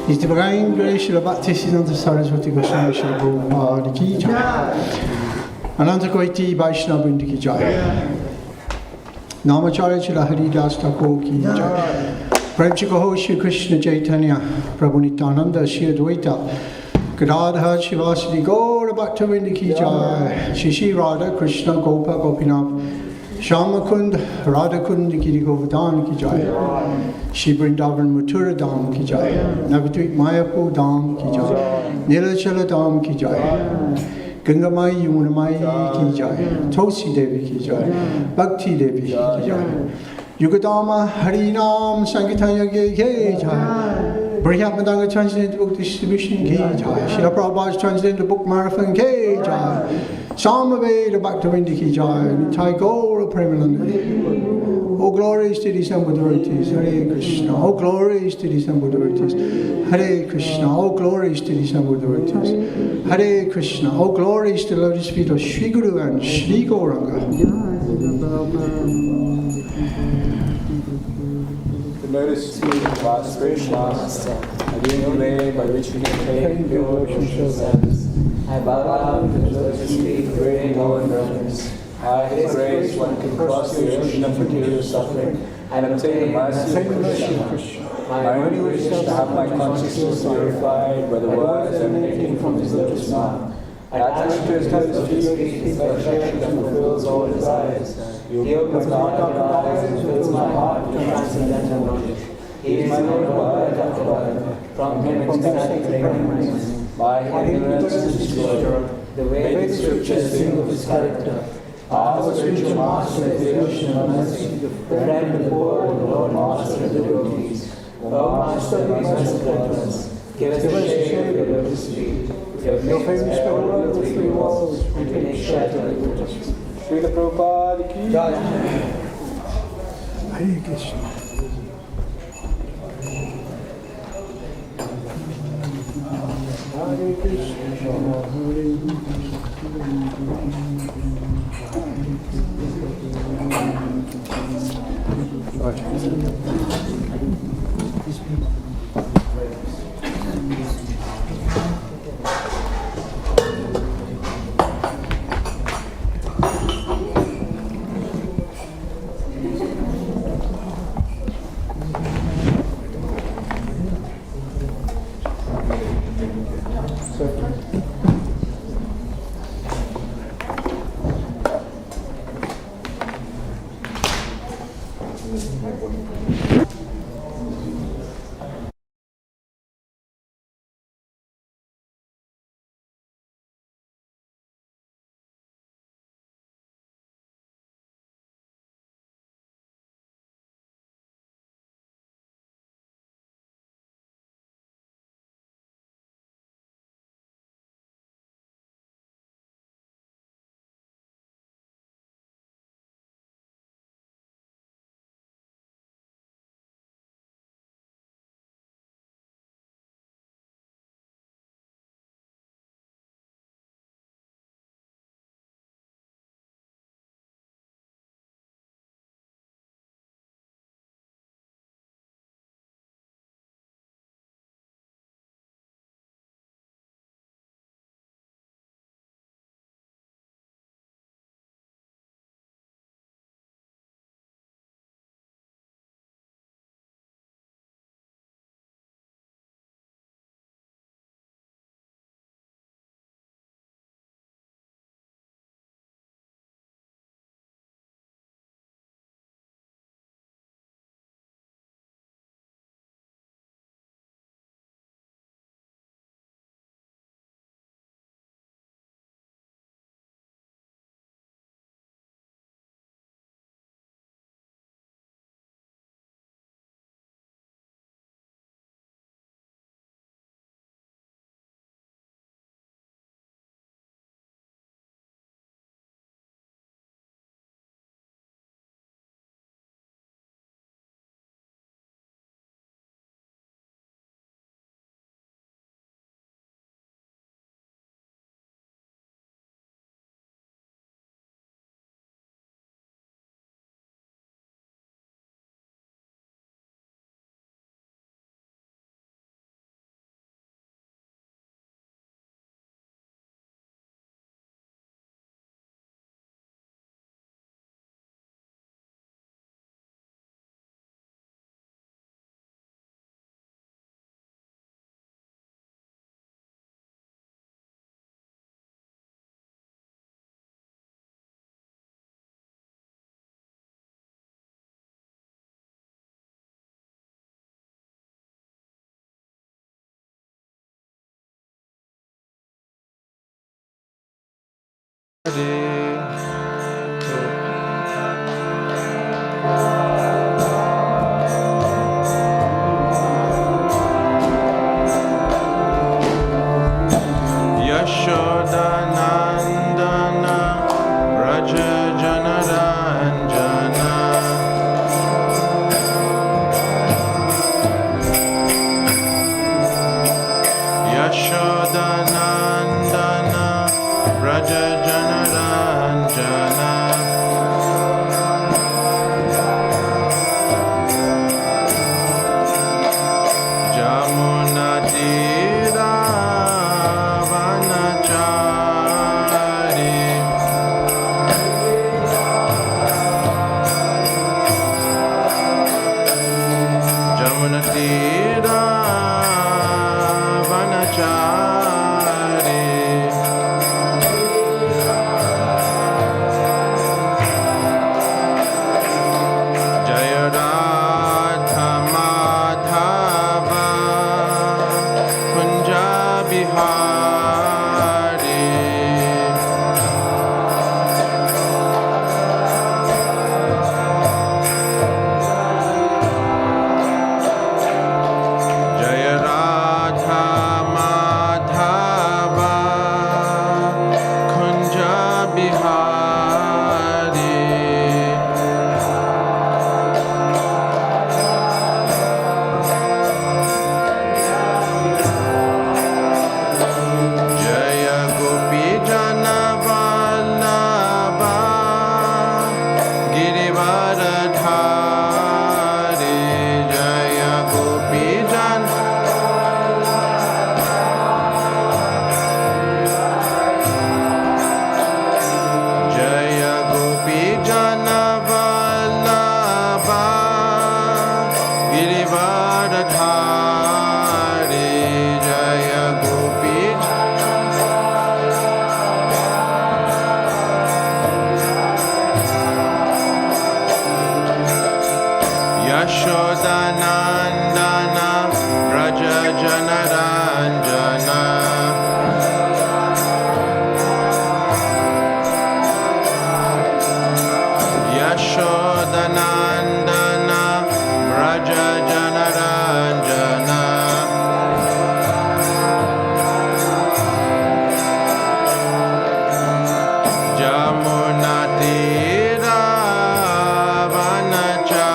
His divine grace Srila Bhaktisiddhanta Saraswati Goswami Srila Prabhupada Ki Jai. Ananta Koiti Vaishnava Vrinda Ki Jai. Namacharya Srila Haridas Thakur Ki Jai. Prem Kaho Shri Krishna Chaitanya Prabhu Nityananda Shri Advaita Gadadhar Shivasati Gaura Bhaktivinoda Ki Jai. Shri Radha Krishna Gopa Gopinath Shamakund Radhakund Giri Govardhan Ki Jai. Shri Vrindavan Mathura Dham Ki Jai. Navadvip Mayapur Dham Ki Jai. Nilachala Dham Ki Jai. Gangamai Yamunamai Ki Jai. Tulsi Devi Ki Jai. Bhakti Devi Ki Jai. Yugadama Harinam Sankirtan Ki Jai. Brihamadanga translated book distribution Ki Jai. Srila Prabhupada's translated book marathon Ki Jai. Samaveda Bhaktivinoda Ki Jai. Nitai Gaura Premananda. All glories to the assembled devotees. Hare Krishna. All glories to the assembled devotees. Hare Krishna. All glories to the assembled devotees. Hare Krishna. All glories to the lotus feet of Sri Guru and Sri Gauranga. The lotus feet of our spiritual master are the only way by which we can attain pure devotional service. I bow down to the lotus feet of great Lord brothers. By His grace, one can cross the ocean of material suffering and obtain the mercy of Krishna. My only wish is to have my consciousness purified by the words emanating from His lotus mouth. I attach to His lotus feet the perfection that fulfills all desires. He opens my eyes and fills my heart with transcendental knowledge. He is my Lord word after word. From Him ecstatic fragrance. By ignorance is destroyed. The Vedic scriptures sing of His character. Our spiritual master is the ocean of mercy, the friend of the poor, the Lord master of the devotees. O master of these merciful give us the shade of your lotus feet. Your famous spell over the three walls, and take shelter of the waters. Srila Prabhupada Ki Jai. Hare Krishna. Hare Krishna. Yashodanandana Raja Janaranjana Yashodanandana Raja Janaranjana Jamunatira Vanachari Jamunatira Vanachari Jaya Radha Madhava Kunja Bihari Jaya Radha Madhava Kunja Bihari Jaya Gopi Jana Vallabha Girivaradhari Jaya Gopi Jana Jaya Gopi Jana Vallabha Girivaradhari Jaya Gopi Yashodanandana Raja Janaranjana Yashodanandana Raja Janaranjana Jamunatira Vanachari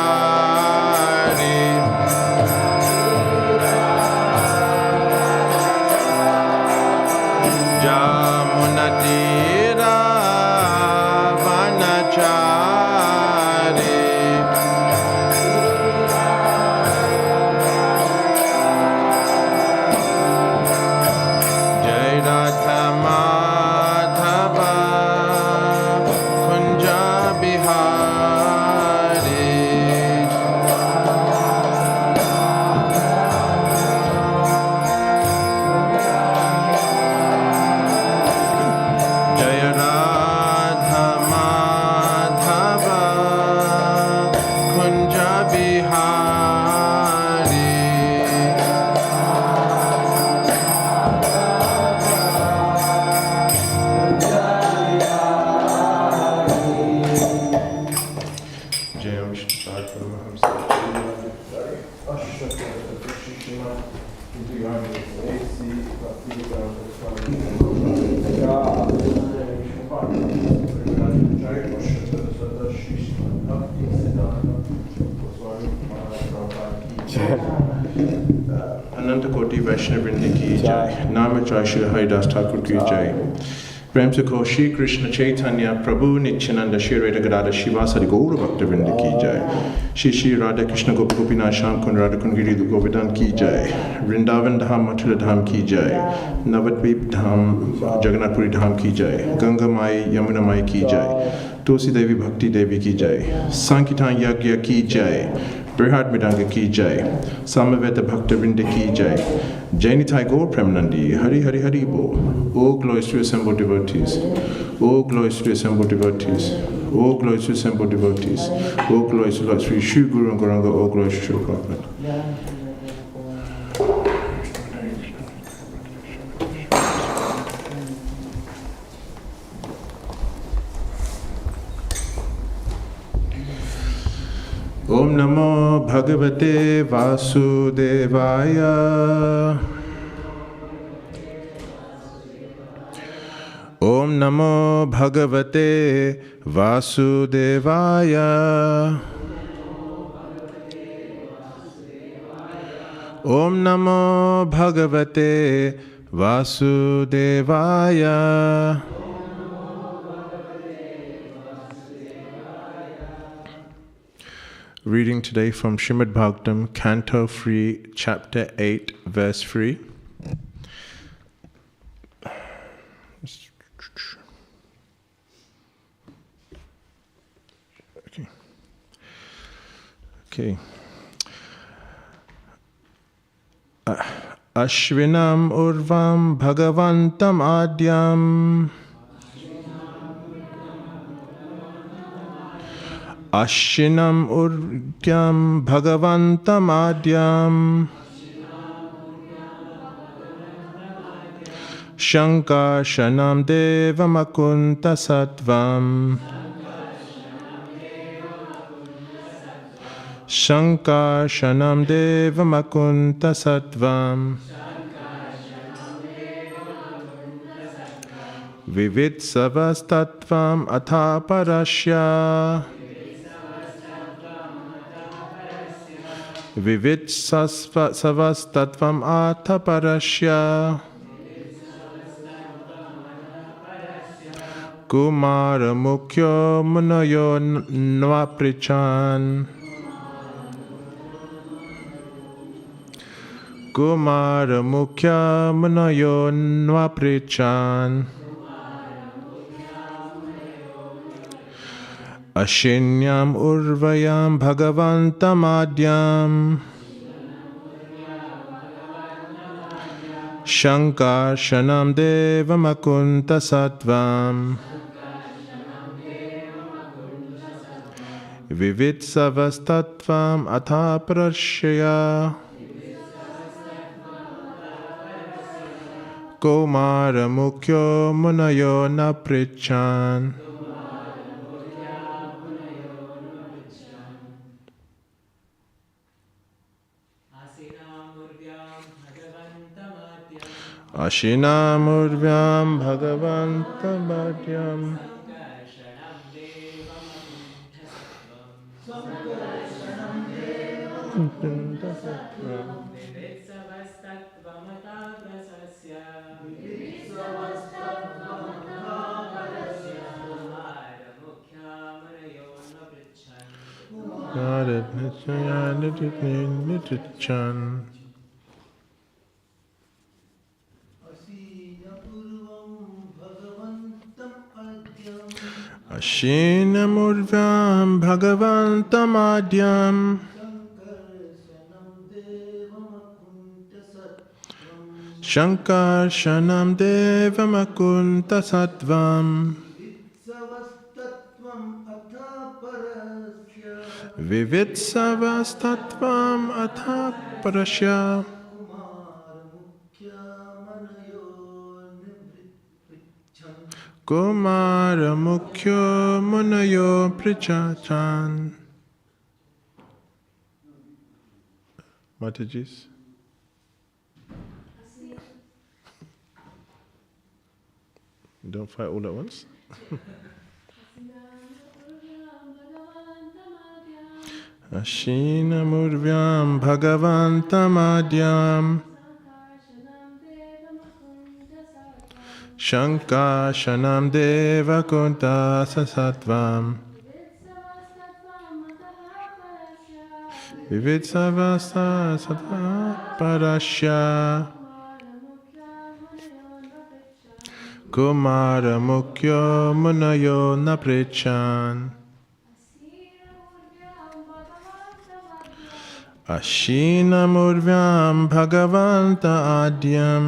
Jamunatira Vanachari Jai Radha Madhava Kunja Bihari Jaya Radha Madhava Kunja Bihari Jai Vishnu अनंत कोटि वैष्णव वृंद की जय नामचार्य श्री हरिदास ठाकुर की जय प्रेम से कहो श्री कृष्ण चैतन्य प्रभु नित्यानंद श्री अद्वैत गदाधर शिवासादि गौर भक्त वृंद की जय श्री श्री राधा कृष्ण गोप गोपीनाथ श्याम कुंड राधा कुंड गिरि गोवर्धन की जय वृंदावन धाम मथुरा धाम की जय नवद्वीप धाम जगन्नाथपुरी धाम की जय गंगा माई यमुना माई की जय तुलसी देवी भक्ति देवी की जय संकीर्तन यज्ञ की जय Brihad Midanga ki jai, Samaveta Bhakta Vrinda ki jai, Jainitai Gaur Premanandi, Hari Hari Hari Bo. O glories to assembled devotees, O glories to assembled devotees, O glories to assembled devotees, O glories to Lord Sri Sri Guru and Gauranga, O glories to Sri Prabhupada. Om Namo Bhagavate Vasudevaya. Om Namo Bhagavate Vasudevaya. Om Namo Bhagavate Vasudevaya. Reading today from Srimad Bhagavatam, Canto 3, Chapter 8, Verse 3. Okay. Ashvinam Urvam Bhagavantam Adyam. Ashinam Urgyam Bhagavantam Adyam. Shankashanam Devamakunta Sattvam. Shankashanam Devamakunta Sattvam. Vivitsavastatvam atha parasya. Vivitsavastatvam atha parasya. Kumara Mukhyo Munayo Nvaprichan. Kumara Mukhya Munayo Nvaprichan. Ashinyam Urvayam Bhagavantam Adyam. Shankashanam Devamakunta Sattvam. Vivitsavastatvam atha parashya. Kumara Mukhyo Munayo Naprichan. Ashinam Urvyam Bhagavantam Adyam. Ashinam Urvyam Bhagavantam Adyam. Shankashanam Devamakunta Sattvam. Vivitsavastatvam atha parasya. Kumara Mukhyo Munayo Prichachan. Matajis. Don't fight all at once. Ashinam Urvyam Bhagavantam Adyam. Shankashanam Devakunta Sattvam. Vivitsavastatvam parasya. Kumara Mukhyo Munayo Naprichan. Ashinam Urvyam Bhagavanta Adyam.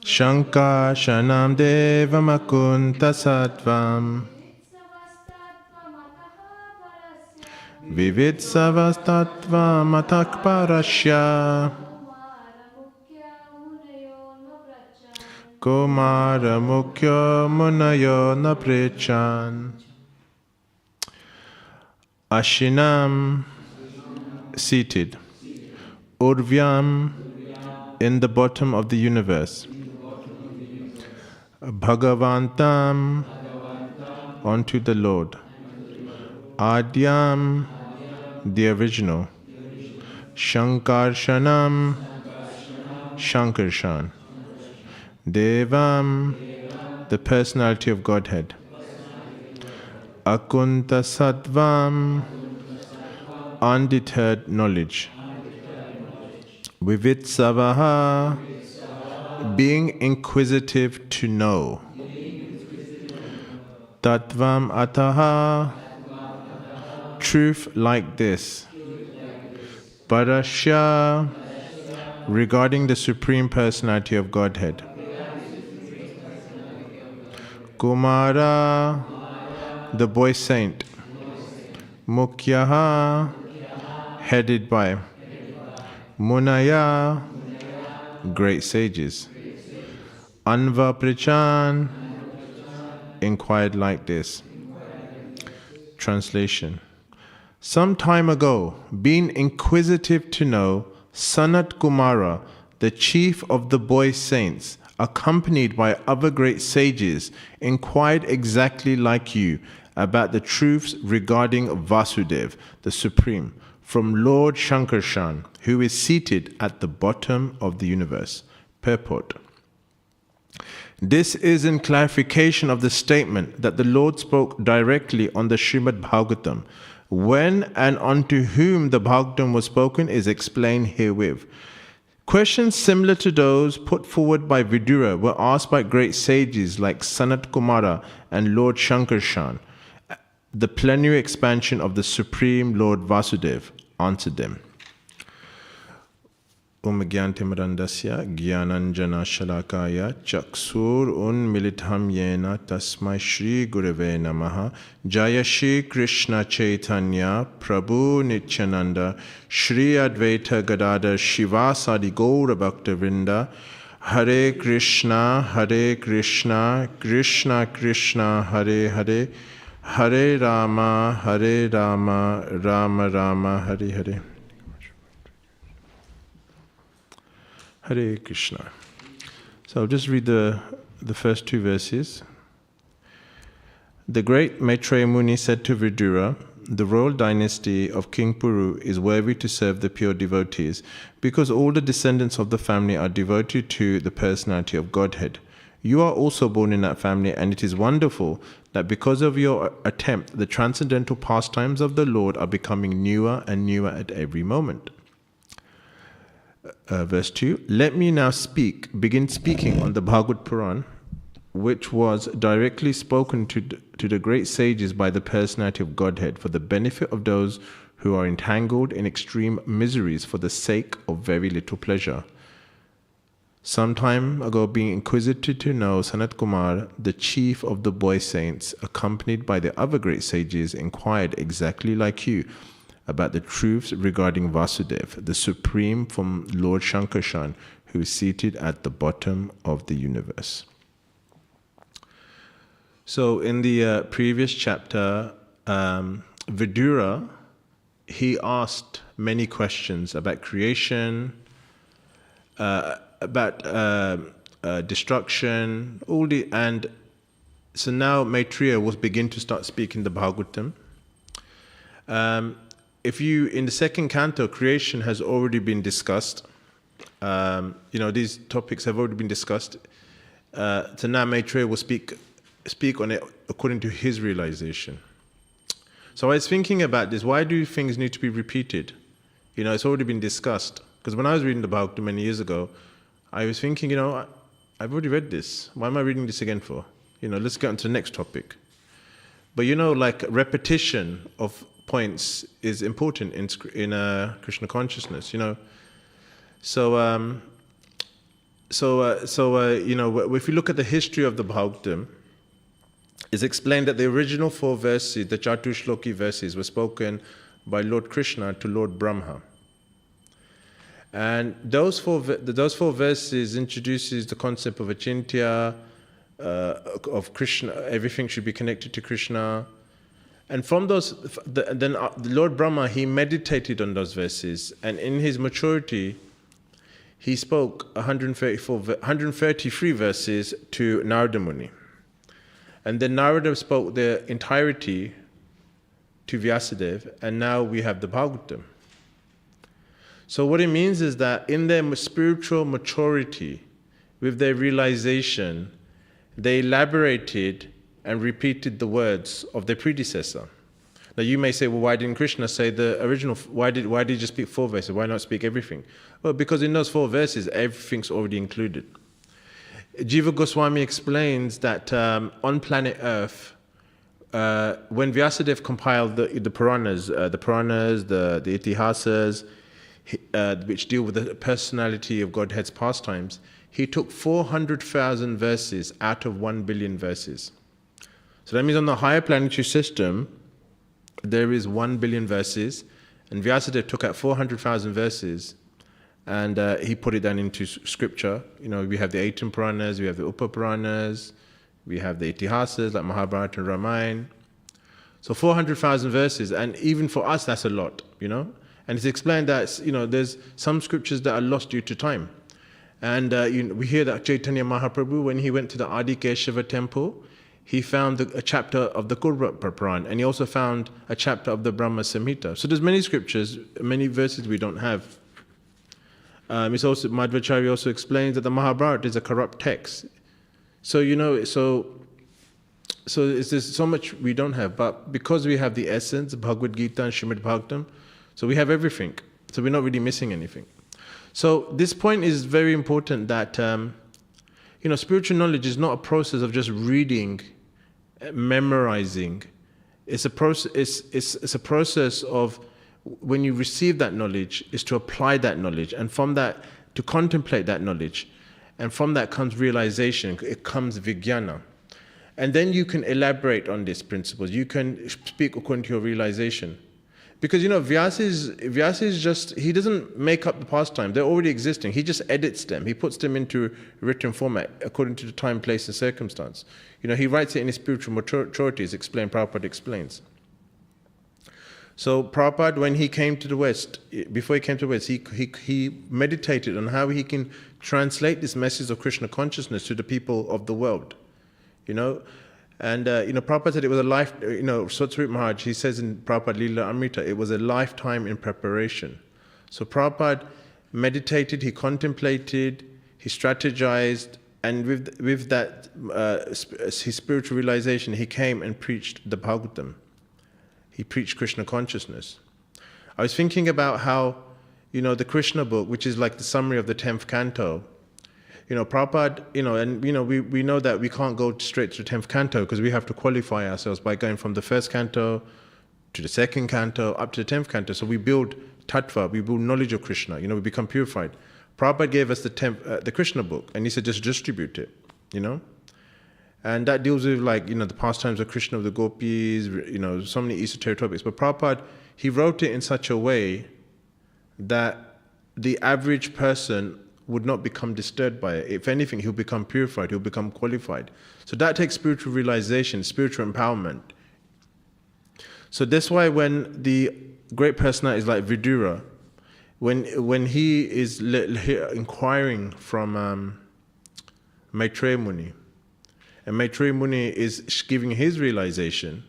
Shankashanam Devamakunta Sattvam. Vivitsavastatvam atak parasya. Kumara Mukhyo Munayo Naprichan. Ashinam, seated. Urvyam, in the bottom of the universe. Bhagavantam, onto the Lord. Adyam, the original. Shankarshanam, Shankarshan. Devam, the personality of Godhead. Akunta Sattvam, undeterred knowledge. Vivitsavaha, being inquisitive to know. Tattvam ataha, truth like this. Parasya, regarding the Supreme Personality of Godhead. Kumara, the boy saint. Mukyaha, headed by. Munaya, great sages. Anvaprichan, inquired like this. Translation. Some time ago, being inquisitive to know, Sanat Kumara, the chief of the boy saints, accompanied by other great sages, inquired exactly like you about the truths regarding Vasudev, the Supreme, from Lord Shankarshan, who is seated at the bottom of the universe. Purport. This is in clarification of the statement that the Lord spoke directly on the Srimad Bhagavatam. When and unto whom the Bhagavatam was spoken is explained herewith. Questions similar to those put forward by Vidura were asked by great sages like Sanat Kumara and Lord Shankarshan. The plenary expansion of the Supreme Lord Vasudev answered them. Om Gyantimarandasya Gyananjana Shalakaya Chaksur Unmilitham Yena Tasmai Shri Gurave Namaha Jaya Shri Krishna Chaitanya Prabhu Nityananda Shri Advaita Gadadhar Shivasadi Gaura Bhaktivedanta Hare Krishna Krishna Krishna Hare Hare Hare Rama Rama Rama Hare Hare. Hare Krishna. So I'll just read the first two verses. The great Maitreya Muni said to Vidura, the royal dynasty of King Puru is worthy to serve the pure devotees because all the descendants of the family are devoted to the personality of Godhead. You are also born in that family, and it is wonderful that because of your attempt, the transcendental pastimes of the Lord are becoming newer and newer at every moment. Verse 2, let me now begin speaking on the Bhagavad Puran, which was directly spoken to the great sages by the personality of Godhead for the benefit of those who are entangled in extreme miseries for the sake of very little pleasure. Some time ago, being inquisitive to know, Sanat Kumar, the chief of the boy saints, accompanied by the other great sages, inquired exactly like you about the truths regarding Vasudev, the Supreme from Lord Shankarshan, who is seated at the bottom of the universe. So in the previous chapter, Vidura, he asked many questions about creation, about destruction, and so now Maitreya will begin to start speaking the Bhagavatam. In the second canto, creation has already been discussed. These topics have already been discussed. So now Maitreya will speak on it according to his realization. So I was thinking about this. Why do things need to be repeated? It's already been discussed. Because when I was reading the Bhagavatam many years ago, I was thinking, I've already read this. Why am I reading this again for? Let's get on to the next topic. But like repetition of points is important in Krishna consciousness, So if you look at the history of the Bhagavatam, it's explained that the original 4 verses, the Chatushloki verses, were spoken by Lord Krishna to Lord Brahma. And those four verses introduces the concept of Achintya, of Krishna. Everything should be connected to Krishna. And from those, then the Lord Brahma, he meditated on those verses, and in his maturity, he spoke 133 verses to Narada Muni. And then Narada spoke the entirety to Vyasadeva, and now we have the Bhagavatam. So what it means is that in their spiritual maturity, with their realization, they elaborated and repeated the words of their predecessor. Now you may say, well, why didn't Krishna say the original, why did he just speak 4 verses? Why not speak everything? Well, because in those 4 verses, everything's already included. Jiva Goswami explains that on planet Earth, when Vyasadeva compiled the Puranas, the Itihasas, which deal with the personality of Godhead's pastimes, he took 400,000 verses out of 1 billion verses. So that means on the higher planetary system, there is 1 billion verses, and Vyasadeva took out 400,000 verses, and he put it down into scripture. You know, we have the 18 Puranas, we have the Upa Puranas, we have the Itihasas like Mahabharata and Ramayana. So 400,000 verses, and even for us, that's a lot, you know. And it's explained that, you know, there's some scriptures that are lost due to time. And we hear that Chaitanya Mahaprabhu, when he went to the Adi Keshava temple, he found a chapter of the Kurva Purana, and he also found a chapter of the Brahma Samhita. So there's many scriptures, many verses we don't have. It's also, Madhvacharya also explains that the Mahabharata is a corrupt text. So, you know, there's so much we don't have, but because we have the essence, Bhagavad Gita and Srimad Bhagavatam, so we have everything. So we're not really missing anything. So this point is very important, that you know, spiritual knowledge is not a process of just reading, memorizing. It's a process. It's a process of, when you receive that knowledge, is to apply that knowledge, and from that to contemplate that knowledge, and from that comes realization. It comes vijnana, and then you can elaborate on these principles. You can speak according to your realization. Because, you know, Vyasa is just, he doesn't make up the pastime. They're already existing. He just edits them. He puts them into written format according to the time, place, and circumstance. You know, he writes it in his spiritual maturity, as explained, Prabhupada explains. So Prabhupada, when he came to the West, before he came to the West, he meditated on how he can translate this message of Krishna consciousness to the people of the world, you know. And, you know, Prabhupada said it was a life, you know, Satsvarup Maharaj, he says in Prabhupada Leela Amrita, it was a lifetime in preparation. So Prabhupada meditated, he contemplated, he strategized, and with that, his spiritual realization, he came and preached the Bhagavatam. He preached Krishna consciousness. I was thinking about how, you know, the Krishna book, which is like the summary of the 10th canto, you know, Prabhupada, you know, and, you know, we know that we can't go straight to the 10th canto because we have to qualify ourselves by going from the 1st canto to the 2nd canto up to the 10th canto. So we build tattva, we build knowledge of Krishna, you know, we become purified. Prabhupada gave us the Krishna book, and he said just distribute it, you know. And that deals with, like, you know, the pastimes of Krishna, of the gopis, you know, so many esoteric topics. But Prabhupada, he wrote it in such a way that the average person would not become disturbed by it. If anything, he'll become purified, he'll become qualified. So that takes spiritual realization, spiritual empowerment. So that's why when the great personalities like Vidura, when he is inquiring from Maitreya Muni, and Maitreya Muni is giving his realization,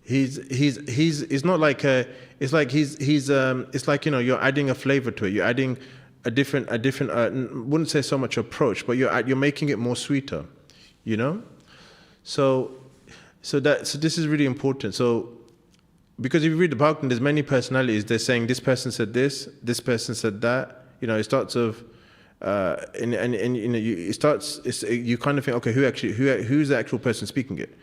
he's not like it's like it's like, you know, you're adding a flavor to it. You're adding a different wouldn't say so much approach, but you're making it more sweeter, you know. So this is really important. So because if you read the Bhagavatam, there's many personalities. They're saying this person said this person said that. You know, it starts of and you know, you kind of think, okay, who's the actual person speaking it?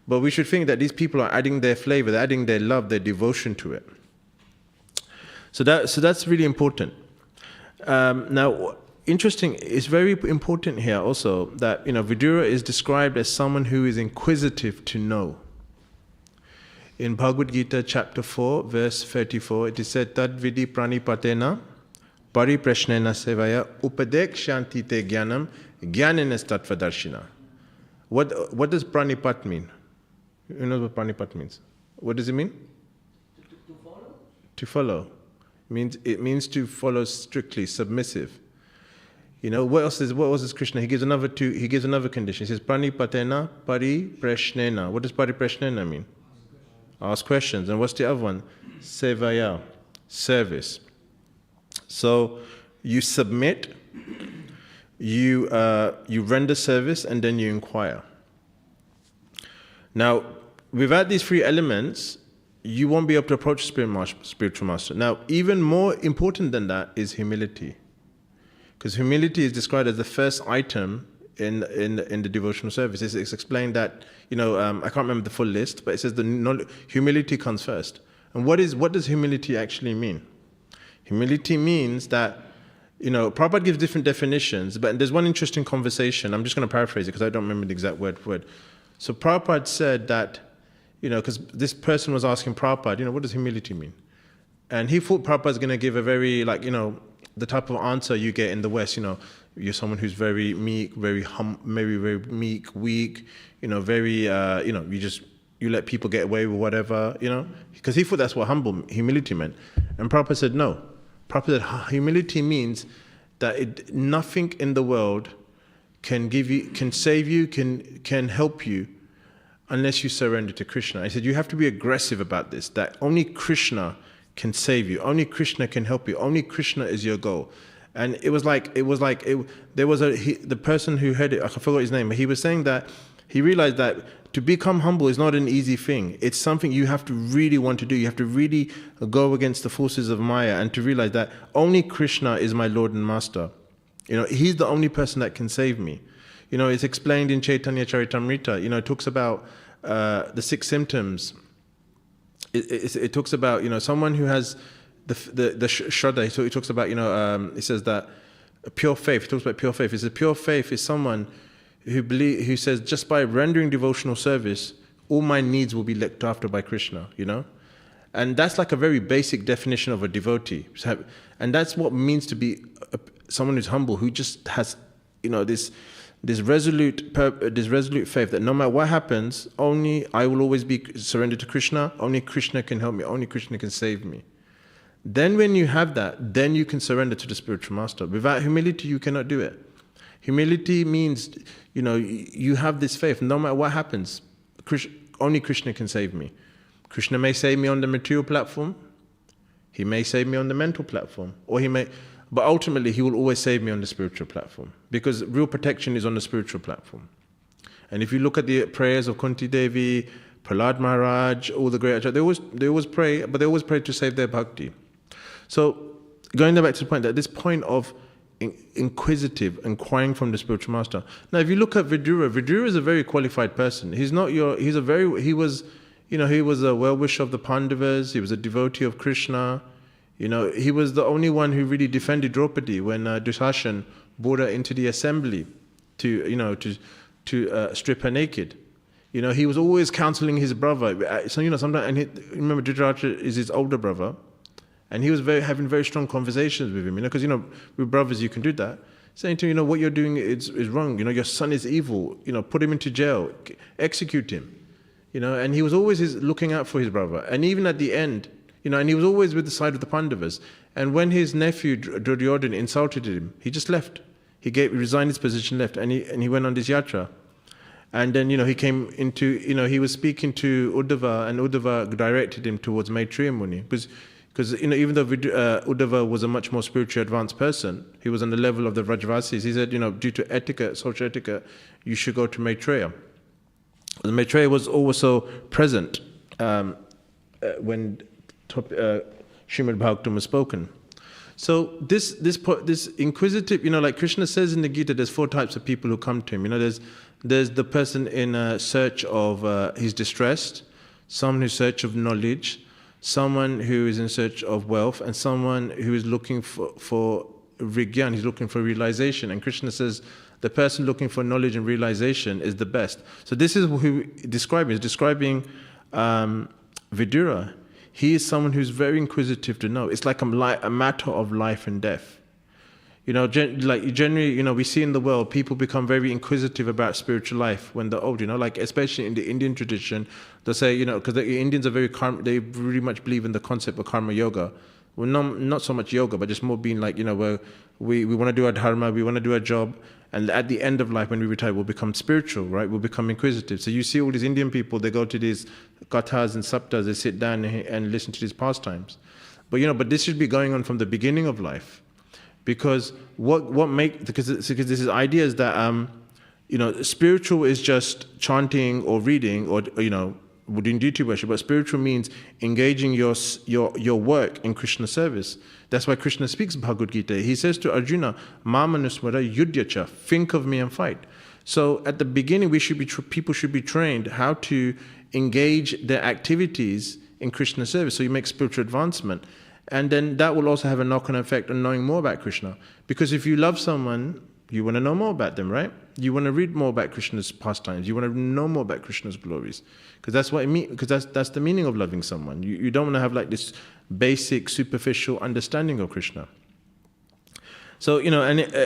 But we should think that these people are adding their flavor, they're adding their love, their devotion to it. So that's really important. Now, interesting, it's very important here also that, you know, Vidura is described as someone who is inquisitive to know. In Bhagavad Gita chapter 4, verse 34, it is said, Tad vidi pranipatena pariprashnena sevaya upadek te jnanam jnanenes tattvadarshina. What does pranipat mean? Who knows what pranipat means? What does it mean? To follow? To follow. It means to follow strictly, submissive. You know, what else is Krishna? He gives another condition. He says, Pranipatena paripreshnena. What does paripreshnena mean? Ask questions. And what's the other one? Sevaya, service. So you submit, you render service, and then you inquire. Now, without these three elements, you won't be able to approach spiritual master. Now, even more important than that is humility. Because humility is described as the first item in the devotional service. It's explained that, I can't remember the full list, but it says humility comes first. And what does humility actually mean? Humility means that, Prabhupada gives different definitions, but there's one interesting conversation. I'm just going to paraphrase it because I don't remember the exact word for word. So Prabhupada said that, because this person was asking Prabhupada, what does humility mean? And he thought Prabhupada's going to give a very, the type of answer you get in the West, you're someone who's very meek, very meek, weak, very, you let people get away with whatever, because he thought that's what humility meant. And Prabhupada said, no. Prabhupada said, humility means that nothing in the world can save you, can help you, unless you surrender to Krishna. I said, you have to be aggressive about this, that only Krishna can save you. Only Krishna can help you. Only Krishna is your goal. And the person who heard it, I forgot his name, but he was saying that he realized that to become humble is not an easy thing. It's something you have to really want to do. You have to really go against the forces of Maya and to realize that only Krishna is my Lord and Master. He's the only person that can save me. It's explained in Chaitanya Charitamrita. It talks about the 6 symptoms. It talks about someone who has the Shraddha. He talks about it says that pure faith. He talks about pure faith. He says pure faith is someone who says just by rendering devotional service, all my needs will be looked after by Krishna. And that's like a very basic definition of a devotee. And that's what it means to be someone who's humble, who just has this resolute faith that no matter what happens, only I will always be surrendered to Krishna. Only Krishna can help me. Only Krishna can save me. Then when you have that, then you can surrender to the spiritual master. Without humility, you cannot do it. Humility means, you have this faith. No matter what happens, only Krishna can save me. Krishna may save me on the material platform. He may save me on the mental platform. But ultimately, he will always save me on the spiritual platform, because real protection is on the spiritual platform. And if you look at the prayers of Kunti Devi, Prahlad Maharaj, all the great acharyas, they always pray, but they always pray to save their bhakti. So going back to the point, that this point of inquiring from the spiritual master. Now, if you look at Vidura is a very qualified person. He was a well-wisher of the Pandavas. He was a devotee of Krishna. He was the only one who really defended Draupadi when Darshan brought her into the assembly to strip her naked. He was always counseling his brother. So sometimes, remember Dhritarashtra is his older brother, and he was having very strong conversations with him. Because with brothers you can do that, saying to him, what you're doing is wrong. Your son is evil. Put him into jail, execute him. And he was always looking out for his brother. And even at the end, and he was always with the side of the Pandavas. And when his nephew Duryodhana insulted him, he just left. He resigned his position, left, and he went on this yatra. And then he came into he was speaking to Uddhava, and Uddhava directed him towards Maitreya Muni, because even though Uddhava was a much more spiritually advanced person, he was on the level of the Vrajavasis. He said, due to etiquette, social etiquette, you should go to Maitreya. And Maitreya was also present when Srimad Bhagavatam was spoken. So this inquisitive, like Krishna says in the Gita, there's 4 types of people who come to him. There's the person in search of, he's distressed, someone who's in search of knowledge, someone who is in search of wealth, and someone who is looking for Vigyan, he's looking for realization. And Krishna says the person looking for knowledge and realization is the best. So this is who he's describing Vidura. He is someone who's very inquisitive to know. It's like a matter of life and death. Generally, we see in the world, people become very inquisitive about spiritual life when they're old, like especially in the Indian tradition, they'll say, because the Indians are they very much believe in the concept of karma yoga. Well, not so much yoga, but just more being like, where we want to do our dharma, we want to do our job, and at the end of life, when we retire, we'll become spiritual, right? We'll become inquisitive. So you see all these Indian people, they go to these kathas and saptas, they sit down and listen to these pastimes. But this should be going on from the beginning of life. Because because this is ideas that spiritual is just chanting or reading or doing duty worship, but spiritual means engaging your work in Krishna service. That's why Krishna speaks Bhagavad Gita. He says to Arjuna, "Mamanusmara yudhyacha," think of me and fight. So at the beginning, people should be trained how to engage their activities in Krishna service. So you make spiritual advancement. And then that will also have a knock-on effect on knowing more about Krishna. Because if you love someone, you want to know more about them, right? You want to read more about Krishna's pastimes. You want to know more about Krishna's glories. Because that's what it means. Because that's the meaning of loving someone. You don't want to have like this basic, superficial understanding of Krishna. So,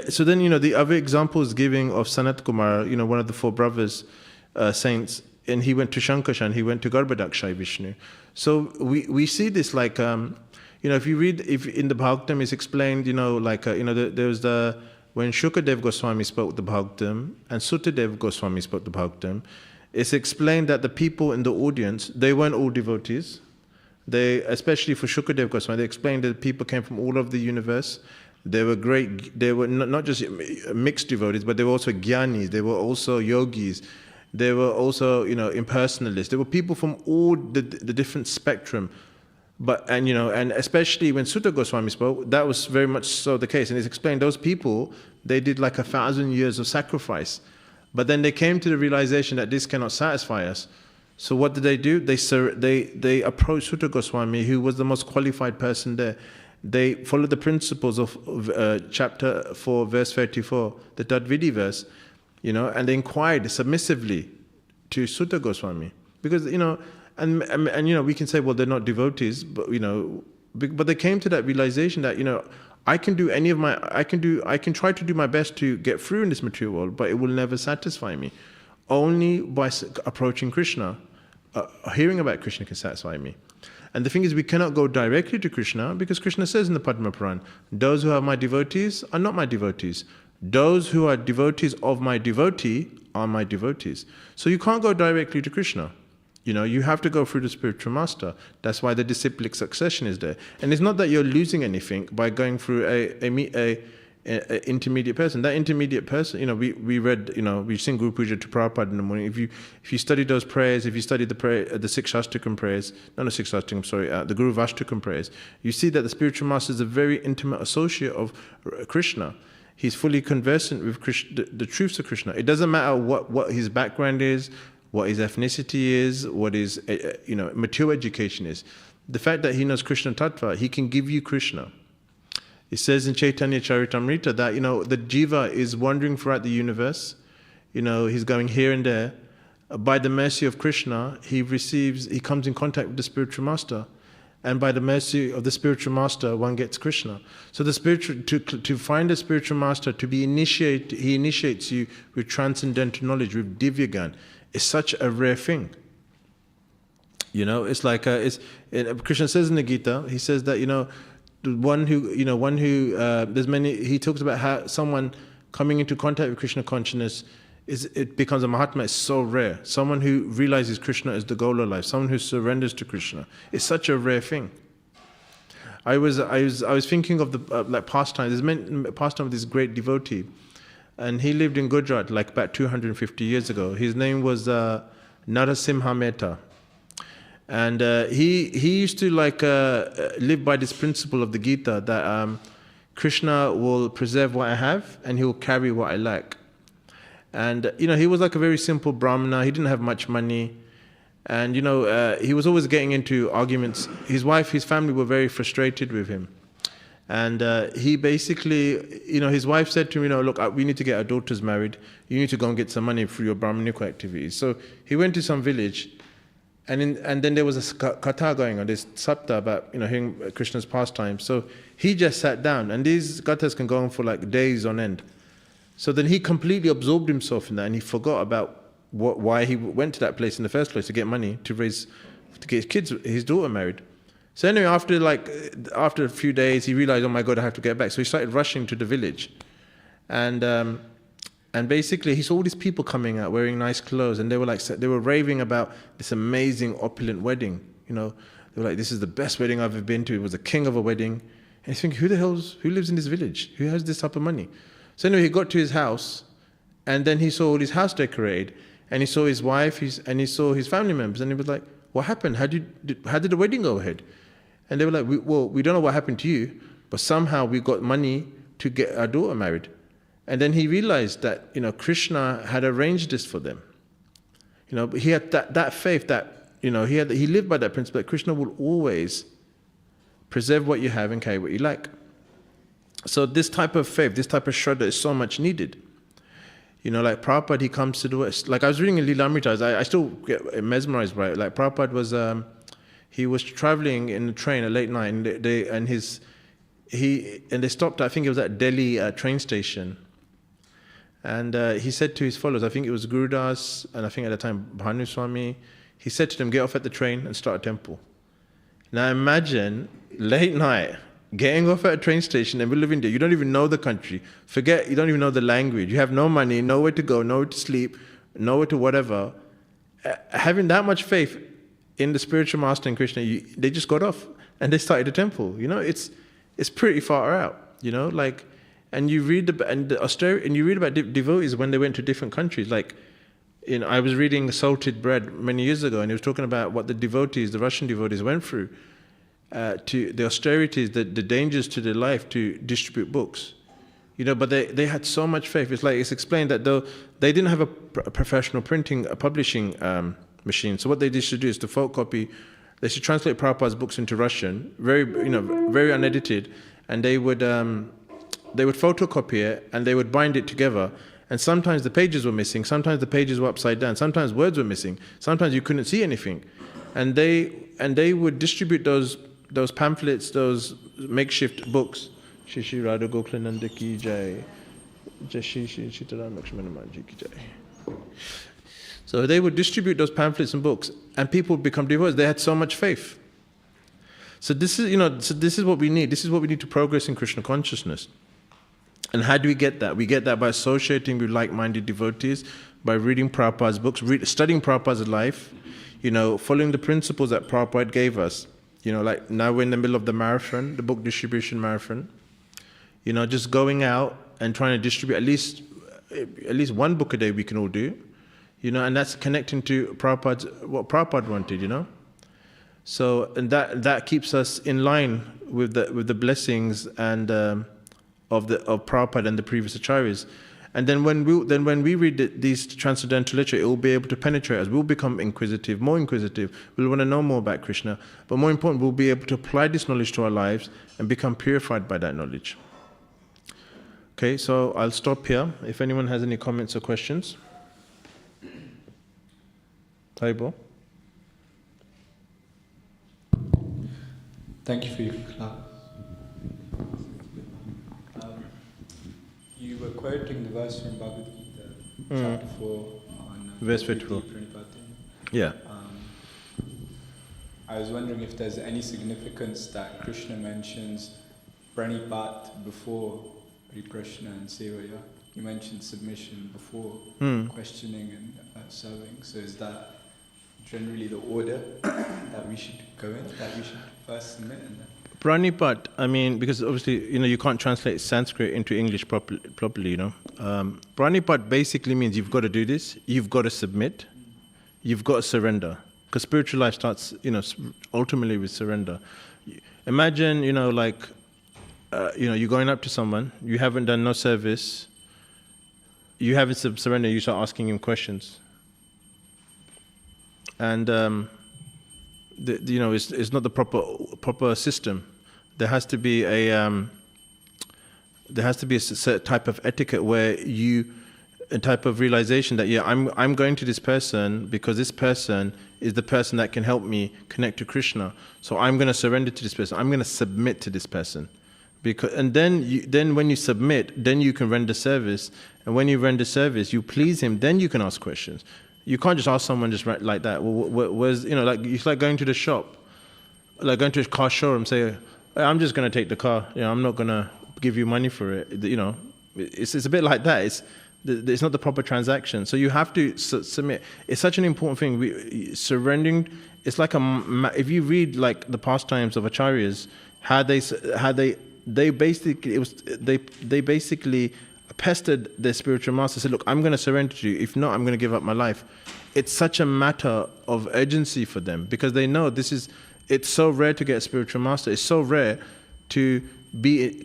so then, the other example is giving of Sanat Kumar, one of the four brothers, saints, and he went to Shankarshan, he went to Garbhadakshay Vishnu. So we see this like... if you read, in the Bhagavatam, it's explained, there was when Shukadev Goswami spoke the Bhagavatam and Sutadev Goswami spoke the Bhagavatam, it's explained that the people in the audience, they weren't all devotees. Especially for Shukadev Goswami, they explained that people came from all over the universe. They were not just mixed devotees, but they were also jnanis, they were also yogis, they were also, impersonalists. There were people from all the different spectrum. And especially when Sutta Goswami spoke, that was very much so the case. And it's explained those people, they did like 1,000 years of sacrifice. But then they came to the realization that this cannot satisfy us. So what did they do? They approached Sutta Goswami, who was the most qualified person there. They followed the principles of chapter 4, verse 34, the Tadvidi verse, and they inquired submissively to Sutta Goswami. Because, And we can say, well, they're not devotees, but they came to that realization that I can try to do my best to get through in this material world, but it will never satisfy me. Only by approaching Krishna, hearing about Krishna can satisfy me. And the thing is, we cannot go directly to Krishna because Krishna says in the Padma Puran, "Those who are my devotees are not my devotees. Those who are devotees of my devotee are my devotees." So you can't go directly to Krishna. You have to go through the spiritual master. That's why the disciplic succession is there. And it's not that you're losing anything by going through a intermediate person. That intermediate person, we read, we sing Guru Puja to Prabhupada in the morning. If you study those prayers, if you study the six Shastakam prayers, the Guru Vashtakam prayers, you see that the spiritual master is a very intimate associate of Krishna. He's fully conversant with Krishna, the truths of Krishna. It doesn't matter what his background is, what his ethnicity is, what his mature education is. The fact that he knows Krishna Tattva, he can give you Krishna. It says in Chaitanya Charitamrita that the jiva is wandering throughout the universe. He's going here and there. By the mercy of Krishna, he comes in contact with the spiritual master, and by the mercy of the spiritual master, one gets Krishna. So the to find a spiritual master, he initiates you with transcendental knowledge, with divyagan. It's such a rare thing. It's like Krishna says in the Gita. He says that there's many. He talks about how someone coming into contact with Krishna consciousness it becomes a Mahatma. It's so rare. Someone who realizes Krishna is the goal of life. Someone who surrenders to Krishna. It's such a rare thing. I was thinking of the pastime. There's pastime of this great devotee. And he lived in Gujarat like about 250 years ago. His name was Narasimha Mehta. And he used to live by this principle of the Gita that Krishna will preserve what I have and he will carry what I lack. And, he was like a very simple Brahmana. He didn't have much money. And, he was always getting into arguments. His family were very frustrated with him. And he basically, his wife said to him, look, we need to get our daughters married. You need to go and get some money for your Brahmanical activities. So he went to some village And then there was a katha going on, this sapta about hearing Krishna's pastimes. So he just sat down, and these kathas can go on for like days on end. So then he completely absorbed himself in that, and he forgot about why he went to that place in the first place, to get money to get his daughter married. So anyway, after a few days, he realized, oh my God, I have to get back. So he started rushing to the village, and basically he saw all these people coming out wearing nice clothes, and they were raving about this amazing opulent wedding. They were like, this is the best wedding I've ever been to. It was the king of a wedding. And he's thinking, who lives in this village? Who has this type of money? So anyway, he got to his house, and then he saw all his house decorated, and he saw his wife, and he saw his family members, and he was like, what happened? How did the wedding go ahead? And they were like, we don't know what happened to you, but somehow we got money to get our daughter married. And then he realized that, Krishna had arranged this for them. But he had that faith that, he lived by that principle that Krishna will always preserve what you have and carry what you like. So this type of faith, this type of shraddha is so much needed. Like Prabhupada, he comes to the West. Like I was reading in Lilamritas, I still get mesmerized by it. Like Prabhupada was, he was traveling in the train at late night, and they stopped, I think it was at Delhi train station. And he said to his followers, I think it was Gurudas, and I think at the time Bhanu Swami, he said to them, get off at the train and start a temple. Now imagine, late night, getting off at a train station in the middle of India. You don't even know the country. Forget, you don't even know the language. You have no money, nowhere to go, nowhere to sleep, nowhere to whatever. Having that much faith in the spiritual master and Krishna, they just got off and they started a temple. It's pretty far out. And you read about devotees when they went to different countries. Like, I was reading Salted Bread many years ago, and he was talking about what the Russian devotees went through. To the austerities, the dangers to their life to distribute books, but they had so much faith. It's explained that though they didn't have a professional publishing machine, so what they used to do is to photocopy. They should translate Prabhupada's books into Russian, very unedited, and they would photocopy it and they would bind it together. And sometimes the pages were missing, sometimes the pages were upside down, sometimes words were missing, sometimes you couldn't see anything, and they would distribute those pamphlets, those makeshift books. Shishi Radha Goklananda ki jai. Jashishi Chitaram Lakshmana Manji ki jai. So they would distribute those pamphlets and books, and people would become devotees. They had so much faith. So this is what we need. This is what we need to progress in Krishna consciousness. And how do we get that? We get that by associating with like-minded devotees, by reading Prabhupada's books, studying Prabhupada's life, following the principles that Prabhupada gave us. Like now we're in the middle of the marathon, the book distribution marathon. Just going out and trying to distribute at least one book a day we can all do. And that's connecting to what Prabhupada wanted, So, and that keeps us in line with the blessings and of Prabhupada and the previous acharyas. And then when we read these transcendental literature, it will be able to penetrate us. We'll become more inquisitive. We'll want to know more about Krishna. But more important, we'll be able to apply this knowledge to our lives and become purified by that knowledge. Okay, so I'll stop here. If anyone has any comments or questions. Taibo. Thank you for your class. You were quoting the verse from Bhagavad Gita, chapter 4, on verse 54. Yeah. I was wondering if there's any significance that Krishna mentions pranipat before Prashna and Sevaya. You mentioned submission before questioning and serving. So is that generally the order that we should go in, that we should first submit and then? Pranipat, because obviously, you can't translate Sanskrit into English properly, Pranipat basically means you've got to do this, you've got to submit, you've got to surrender. Because spiritual life starts, ultimately with surrender. Imagine, you're going up to someone, you haven't done no service, you haven't surrendered, you start asking him questions. And it's not the proper system. There has to be a certain type of etiquette where you a type of realization that, yeah, I'm going to this person because this person is the person that can help me connect to Krishna. So I'm going to surrender to this person. I'm going to submit to this person. And then when you submit, then you can render service. And when you render service, you please him, then you can ask questions. You can't just ask someone just like that. Where's, like, it's like going to the shop, like going to a car showroom, say, I'm just going to take the car. I'm not going to give you money for it. It's a bit like that. It's not the proper transaction. So you have to submit. It's such an important thing. Surrendering. It's like if you read like the pastimes of acharyas, how they basically pestered their spiritual master. Said, look, I'm going to surrender to you. If not, I'm going to give up my life. It's such a matter of urgency for them because they know it's so rare to get a spiritual master. It's so rare to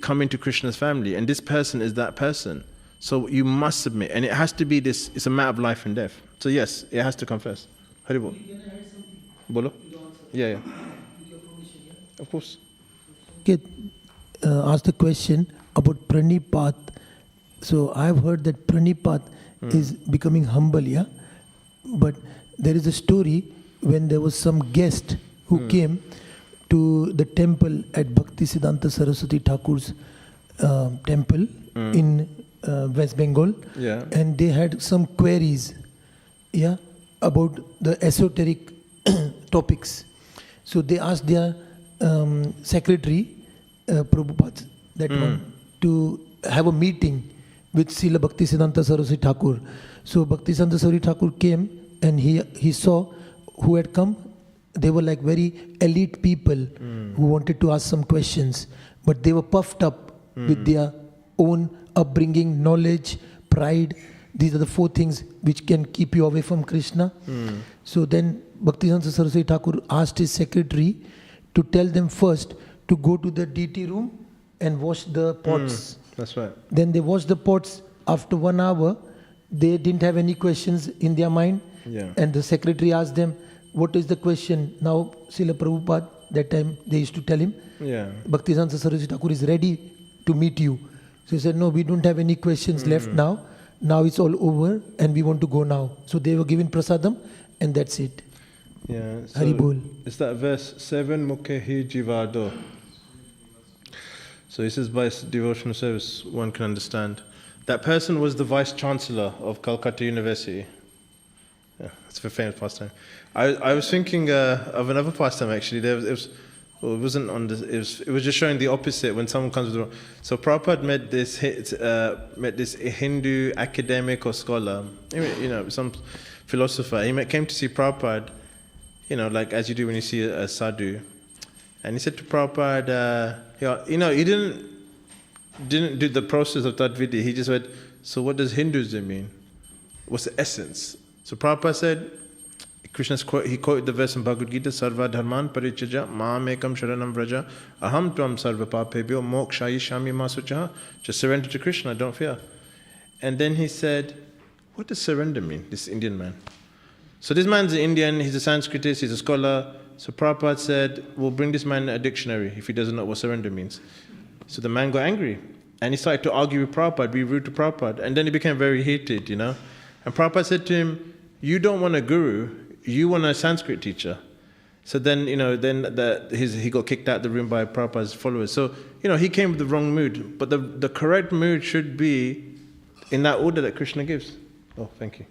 come into Krishna's family, and this person is that person. So you must submit, and it has to be this. It's a matter of life and death. So yes, it has to come first. Haribol. Bolo. Yeah. Of course. Asked a question about pranipat. So I've heard that pranipat is becoming humble, yeah. But there is a story when there was some guest who came to the temple at Bhaktivedanta Saraswati Thakur's temple in West Bengal, and they had some queries, about the esoteric topics. So they asked their secretary, Prabhupada, that one, to have a meeting with Srila Bhaktisiddhanta Saraswati Thakur. So Bhaktisiddhanta Saraswati Thakur came and he saw who had come. They were like very elite people who wanted to ask some questions, but they were puffed up with their own upbringing, knowledge, pride. These are the 4 things which can keep you away from Krishna. So then Bhaktisiddhanta Saraswati Thakur asked his secretary to tell them first to go to the DT room and wash the pots. That's right. Then they washed the pots. After 1 hour, they didn't have any questions in their mind. And the secretary asked them, what is the question? Now, Srila Prabhupada, that time they used to tell him, Bhaktisiddhanta Saraswati Thakur is ready to meet you. So he said, no, we don't have any questions left now. Now it's all over and we want to go now. So they were given prasadam and that's it. So Haribol. It's that verse 7, Mukhehi Jivado. So this is by devotional service, one can understand. That person was the Vice Chancellor of Calcutta University. It's a famous pastime. I was thinking of another pastime actually. It was just showing the opposite when someone comes with the wrong. So Prabhupada met this Hindu academic or scholar, some philosopher. He came to see Prabhupada, like as you do when you see a sadhu. And he said to Prabhupada, he didn't do the process of Tadvidi. He just said, so what does Hinduism mean? What's the essence? So Prabhupada said, he quoted the verse in Bhagavad Gita, Sarva Dharman Parichaja Maam Ekam Sharanam Vraja Aham Tvam Sarva Papebhyo Mokshayi Shami Masuchaha. Just surrender to Krishna, don't fear. And then he said, what does surrender mean, this Indian man? So this man's an Indian, he's a Sanskritist, he's a scholar. So Prabhupada said, we'll bring this man a dictionary if he doesn't know what surrender means. So the man got angry and he started to argue with Prabhupada, be rude to Prabhupada. And then he became very heated, And Prabhupada said to him, you don't want a guru, you want a Sanskrit teacher. So then, he got kicked out of the room by Prabhupada's followers. So, he came with the wrong mood. But the correct mood should be in that order that Krishna gives. Oh, thank you.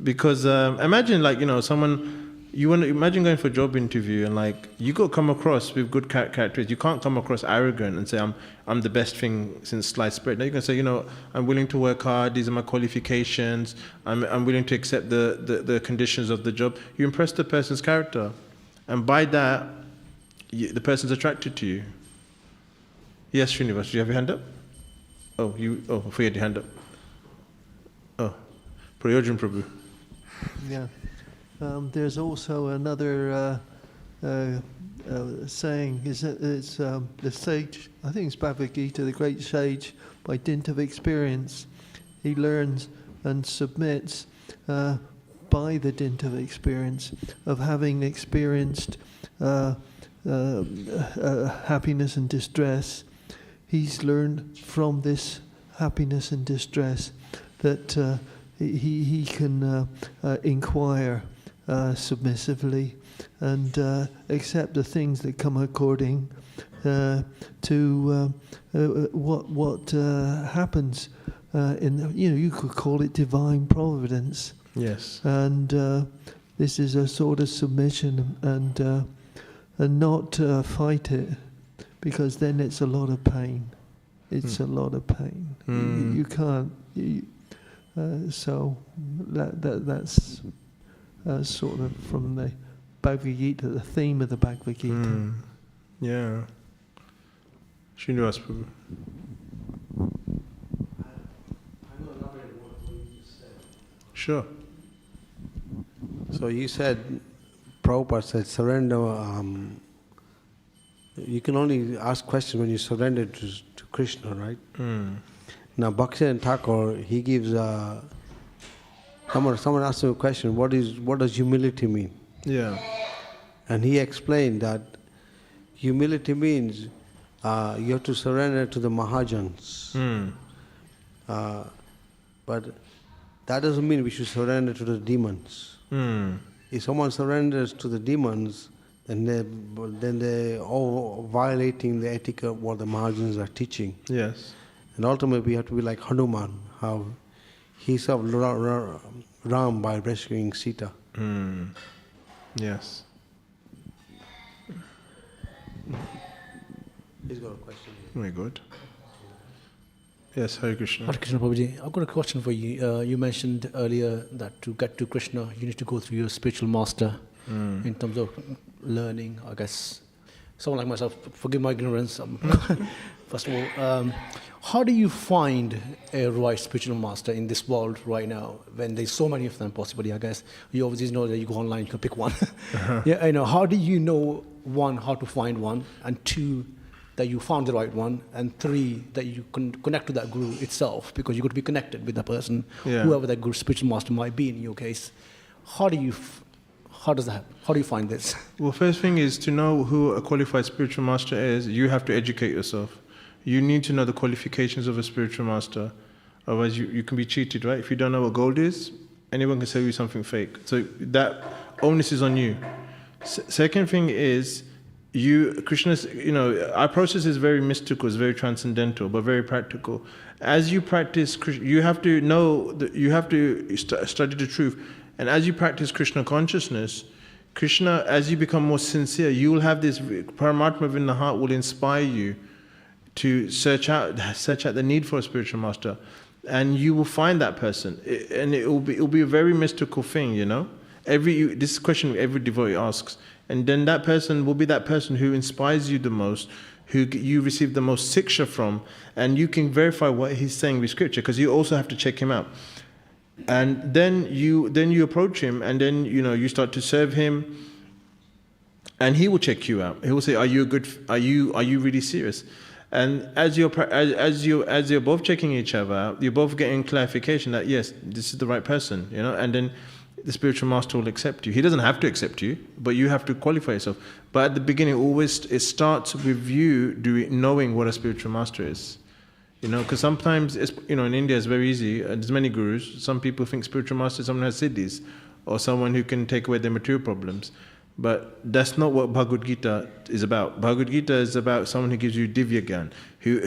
Because imagine, imagine going for a job interview and you got to come across with good characteristics. You can't come across arrogant and say, I'm the best thing since sliced bread. Now you can say, I'm willing to work hard, these are my qualifications, I'm willing to accept the conditions of the job. You impress the person's character. And by that, the person's attracted to you. Yes, Srinivas, do you have your hand up? I thought you had your hand up. Oh, Prayojan Prabhu. Yeah. There's also another saying, it's the sage, I think it's Bhagavad Gita, the great sage, by dint of experience, he learns and submits by the dint of experience, of having experienced happiness and distress. He's learned from this happiness and distress, that he can inquire submissively and accept the things that come according to what happens. You could call it divine providence. Yes. And this is a sort of submission and not fight it, because then it's a lot of pain. It's a lot of pain. You can't. So that's sort of from the Bhagavad Gita, the theme of the Bhagavad Gita. Yeah. Srinivas Prabhu. Sure. So you said, Prabhupada said, surrender. You can only ask questions when you surrender to Krishna, right? Now, Bhaktivedanta Thakur, he gives. Someone asked him a question. What does humility mean? Yeah. And he explained that humility means you have to surrender to the Mahajans. But that doesn't mean we should surrender to the demons. If someone surrenders to the demons, then they're all violating the etiquette of what the Mahajans are teaching. Yes. And ultimately we have to be like Hanuman, how he served Ram by rescuing Sita. Yes. He's got a question. Very good. Yes, Hare Krishna. Hare Krishna, Prabhuji. I've got a question for you. You mentioned earlier that to get to Krishna, you need to go through your spiritual master in terms of learning, I guess. Someone like myself, forgive my ignorance. First of all, how do you find a right spiritual master in this world right now, when there's so many of them possibly, I guess? You obviously know that you go online, you can pick one. Yeah, I know. How do you know, one, how to find one, and two, that you found the right one, and three, that you can connect to that guru itself, because you got to be connected with that person, whoever that guru spiritual master might be in your case. How does that happen? How do you find this? Well, first thing is to know who a qualified spiritual master is. You have to educate yourself. You need to know the qualifications of a spiritual master. Otherwise, you can be cheated, right? If you don't know what gold is, anyone can sell you something fake. So that onus is on you. Second thing is, Krishna's, our process is very mystical, it's very transcendental, but very practical. As you practice, you have to know, you have to study the truth. And as you practice Krishna consciousness, Krishna, as you become more sincere, you will have this Paramatma within the heart will inspire you to search out the need for a spiritual master, and you will find that person, and it will be a very mystical thing, This question every devotee asks, and then that person will be that person who inspires you the most, who you receive the most siksha from, and you can verify what he's saying with scripture, because you also have to check him out. And then you approach him, and then you start to serve him, and he will check you out. He will say, "Are you really serious?" And as you're both checking each other out, you're both getting clarification that yes, this is the right person, and then the spiritual master will accept you. He doesn't have to accept you, but you have to qualify yourself. But at the beginning, it starts with you knowing what a spiritual master is. Because sometimes, in India it's very easy. There's many gurus. Some people think spiritual master is someone who has siddhis, or someone who can take away their material problems. But that's not what Bhagavad Gita is about. Bhagavad Gita is about someone who gives you divya gyan, who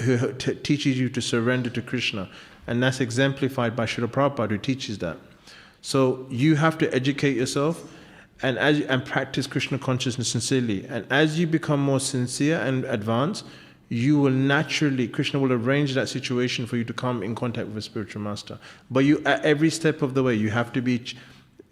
teaches you to surrender to Krishna. And that's exemplified by Srila Prabhupada, who teaches that. So you have to educate yourself and practice Krishna consciousness sincerely. And as you become more sincere and advanced, you will naturally, Krishna will arrange that situation for you to come in contact with a spiritual master. But at every step of the way, you have to be,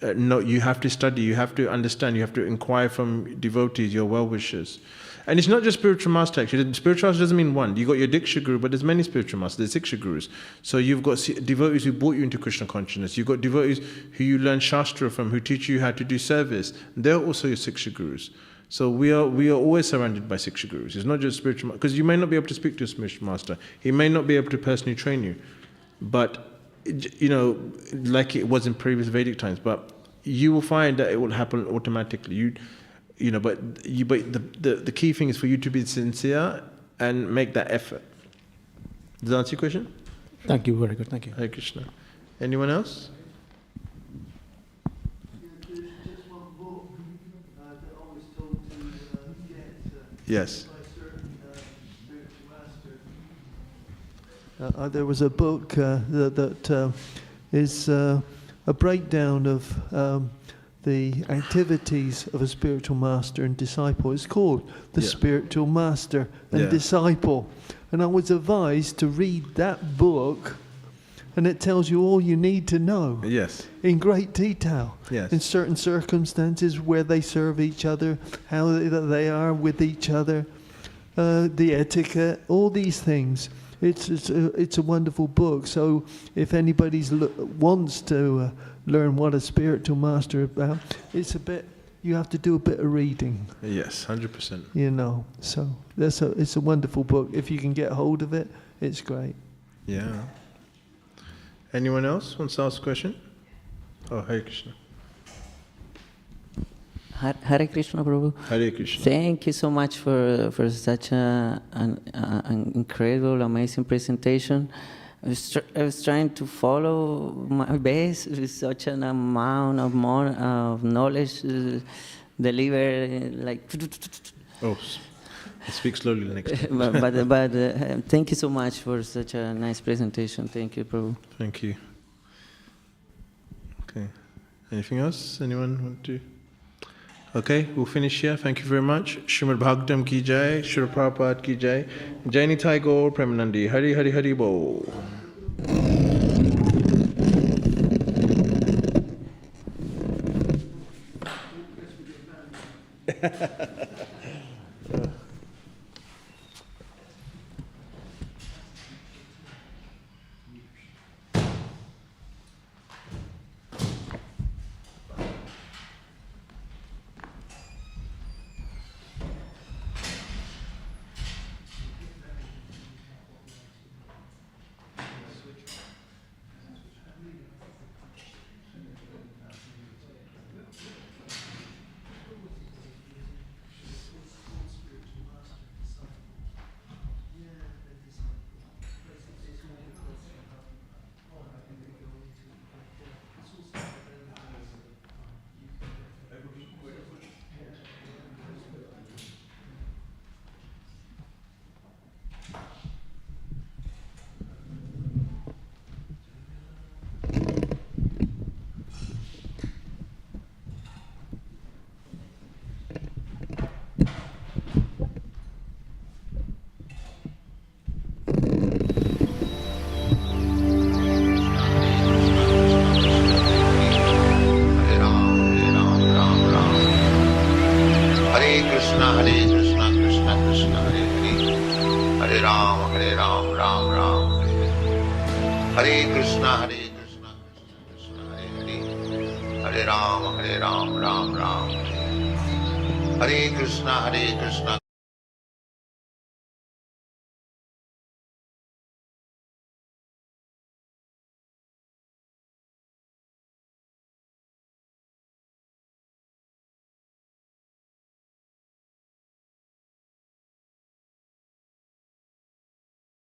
you have to study, you have to understand, you have to inquire from devotees, your well-wishers. And it's not just spiritual master, actually. Spiritual master doesn't mean one. You got your Diksha Guru, but there's many spiritual masters. There's Siksha Gurus. So you've got devotees who brought you into Krishna consciousness. You've got devotees who you learn Shastra from, who teach you how to do service. They're also your Siksha Gurus. So we are always surrounded by Siksha Gurus. It's not just spiritual, because you may not be able to speak to a spiritual master. He may not be able to personally train you. But, like it was in previous Vedic times, but you will find that it will happen automatically. But the key thing is for you to be sincere and make that effort. Does that answer your question? Thank you, very good, thank you. Hare Krishna. Anyone else? Yes. There was a book that is a breakdown of the activities of a spiritual master and disciple. It's called The Spiritual Master and Disciple. And I was advised to read that book, and it tells you all you need to know. Yes. In great detail. Yes. In certain circumstances where they serve each other, how they are with each other, the etiquette, all these things. It's a wonderful book. So if anybody wants to learn what a spiritual master is about, you have to do a bit of reading. Yes, 100%. You know, so it's a wonderful book. If you can get hold of it, it's great. Yeah. Anyone else wants to ask a question? Oh, Hare Krishna. Hare Krishna, Prabhu. Hare Krishna. Thank you so much for such an incredible, amazing presentation. I was trying to follow my best with such an amount of more of knowledge delivered like. Oh, speak slowly next time. but thank you so much for such a nice presentation. Thank you, Prabhu. Thank you. Okay. Anything else? Anyone want to? Okay, we'll finish here. Thank you very much. Srimad Bhagavatam ki jai, Srila Prabhupada ki jai, Jai Nitai Gaur Premanandi, Hari Hari Hari Bo.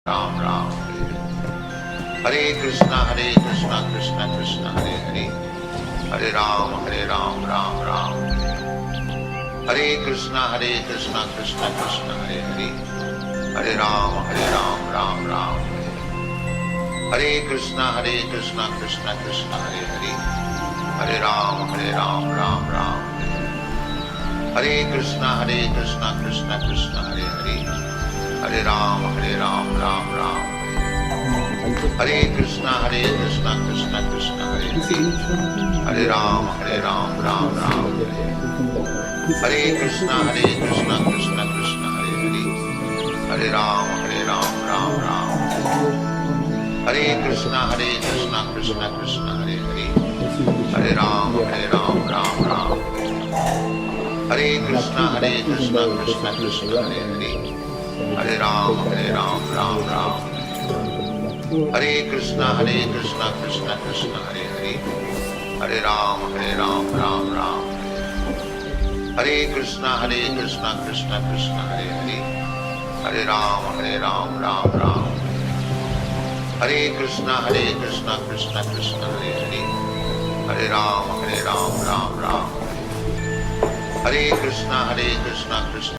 Ram Ram Hare Krishna Krishna Krishna Hare Hare Hare Ram Ram Ram Hare Krishna Krishna Krishna Hare Hare Hare Ram Ram Ram Hare Krishna Krishna Krishna Hare Hare Hare Ram Ram Ram Hare Krishna Krishna Krishna Hare Hare Hare Ram Ram Ram Hare Krishna Krishna Krishna Hare Hare Hare Ram Ram Ram Hare Krishna Krishna Krishna Hare Hare Hare Ram Ram Ram Hare Krishna Krishna Krishna Hare Hare Hare Ram Ram Ram Hare Krishna Krishna Krishna Hare Hare Hare Ram Ram Ram Hare Krishna Krishna Krishna Hare Hare Hare Ram Ram Ram Hare Krishna Krishna Krishna Hare Hare Hare Ram Ram Ram Hare Krishna, Krishna Krishna, Hare Hare. Hare Ram, Ram Ram. Hare Krishna, Krishna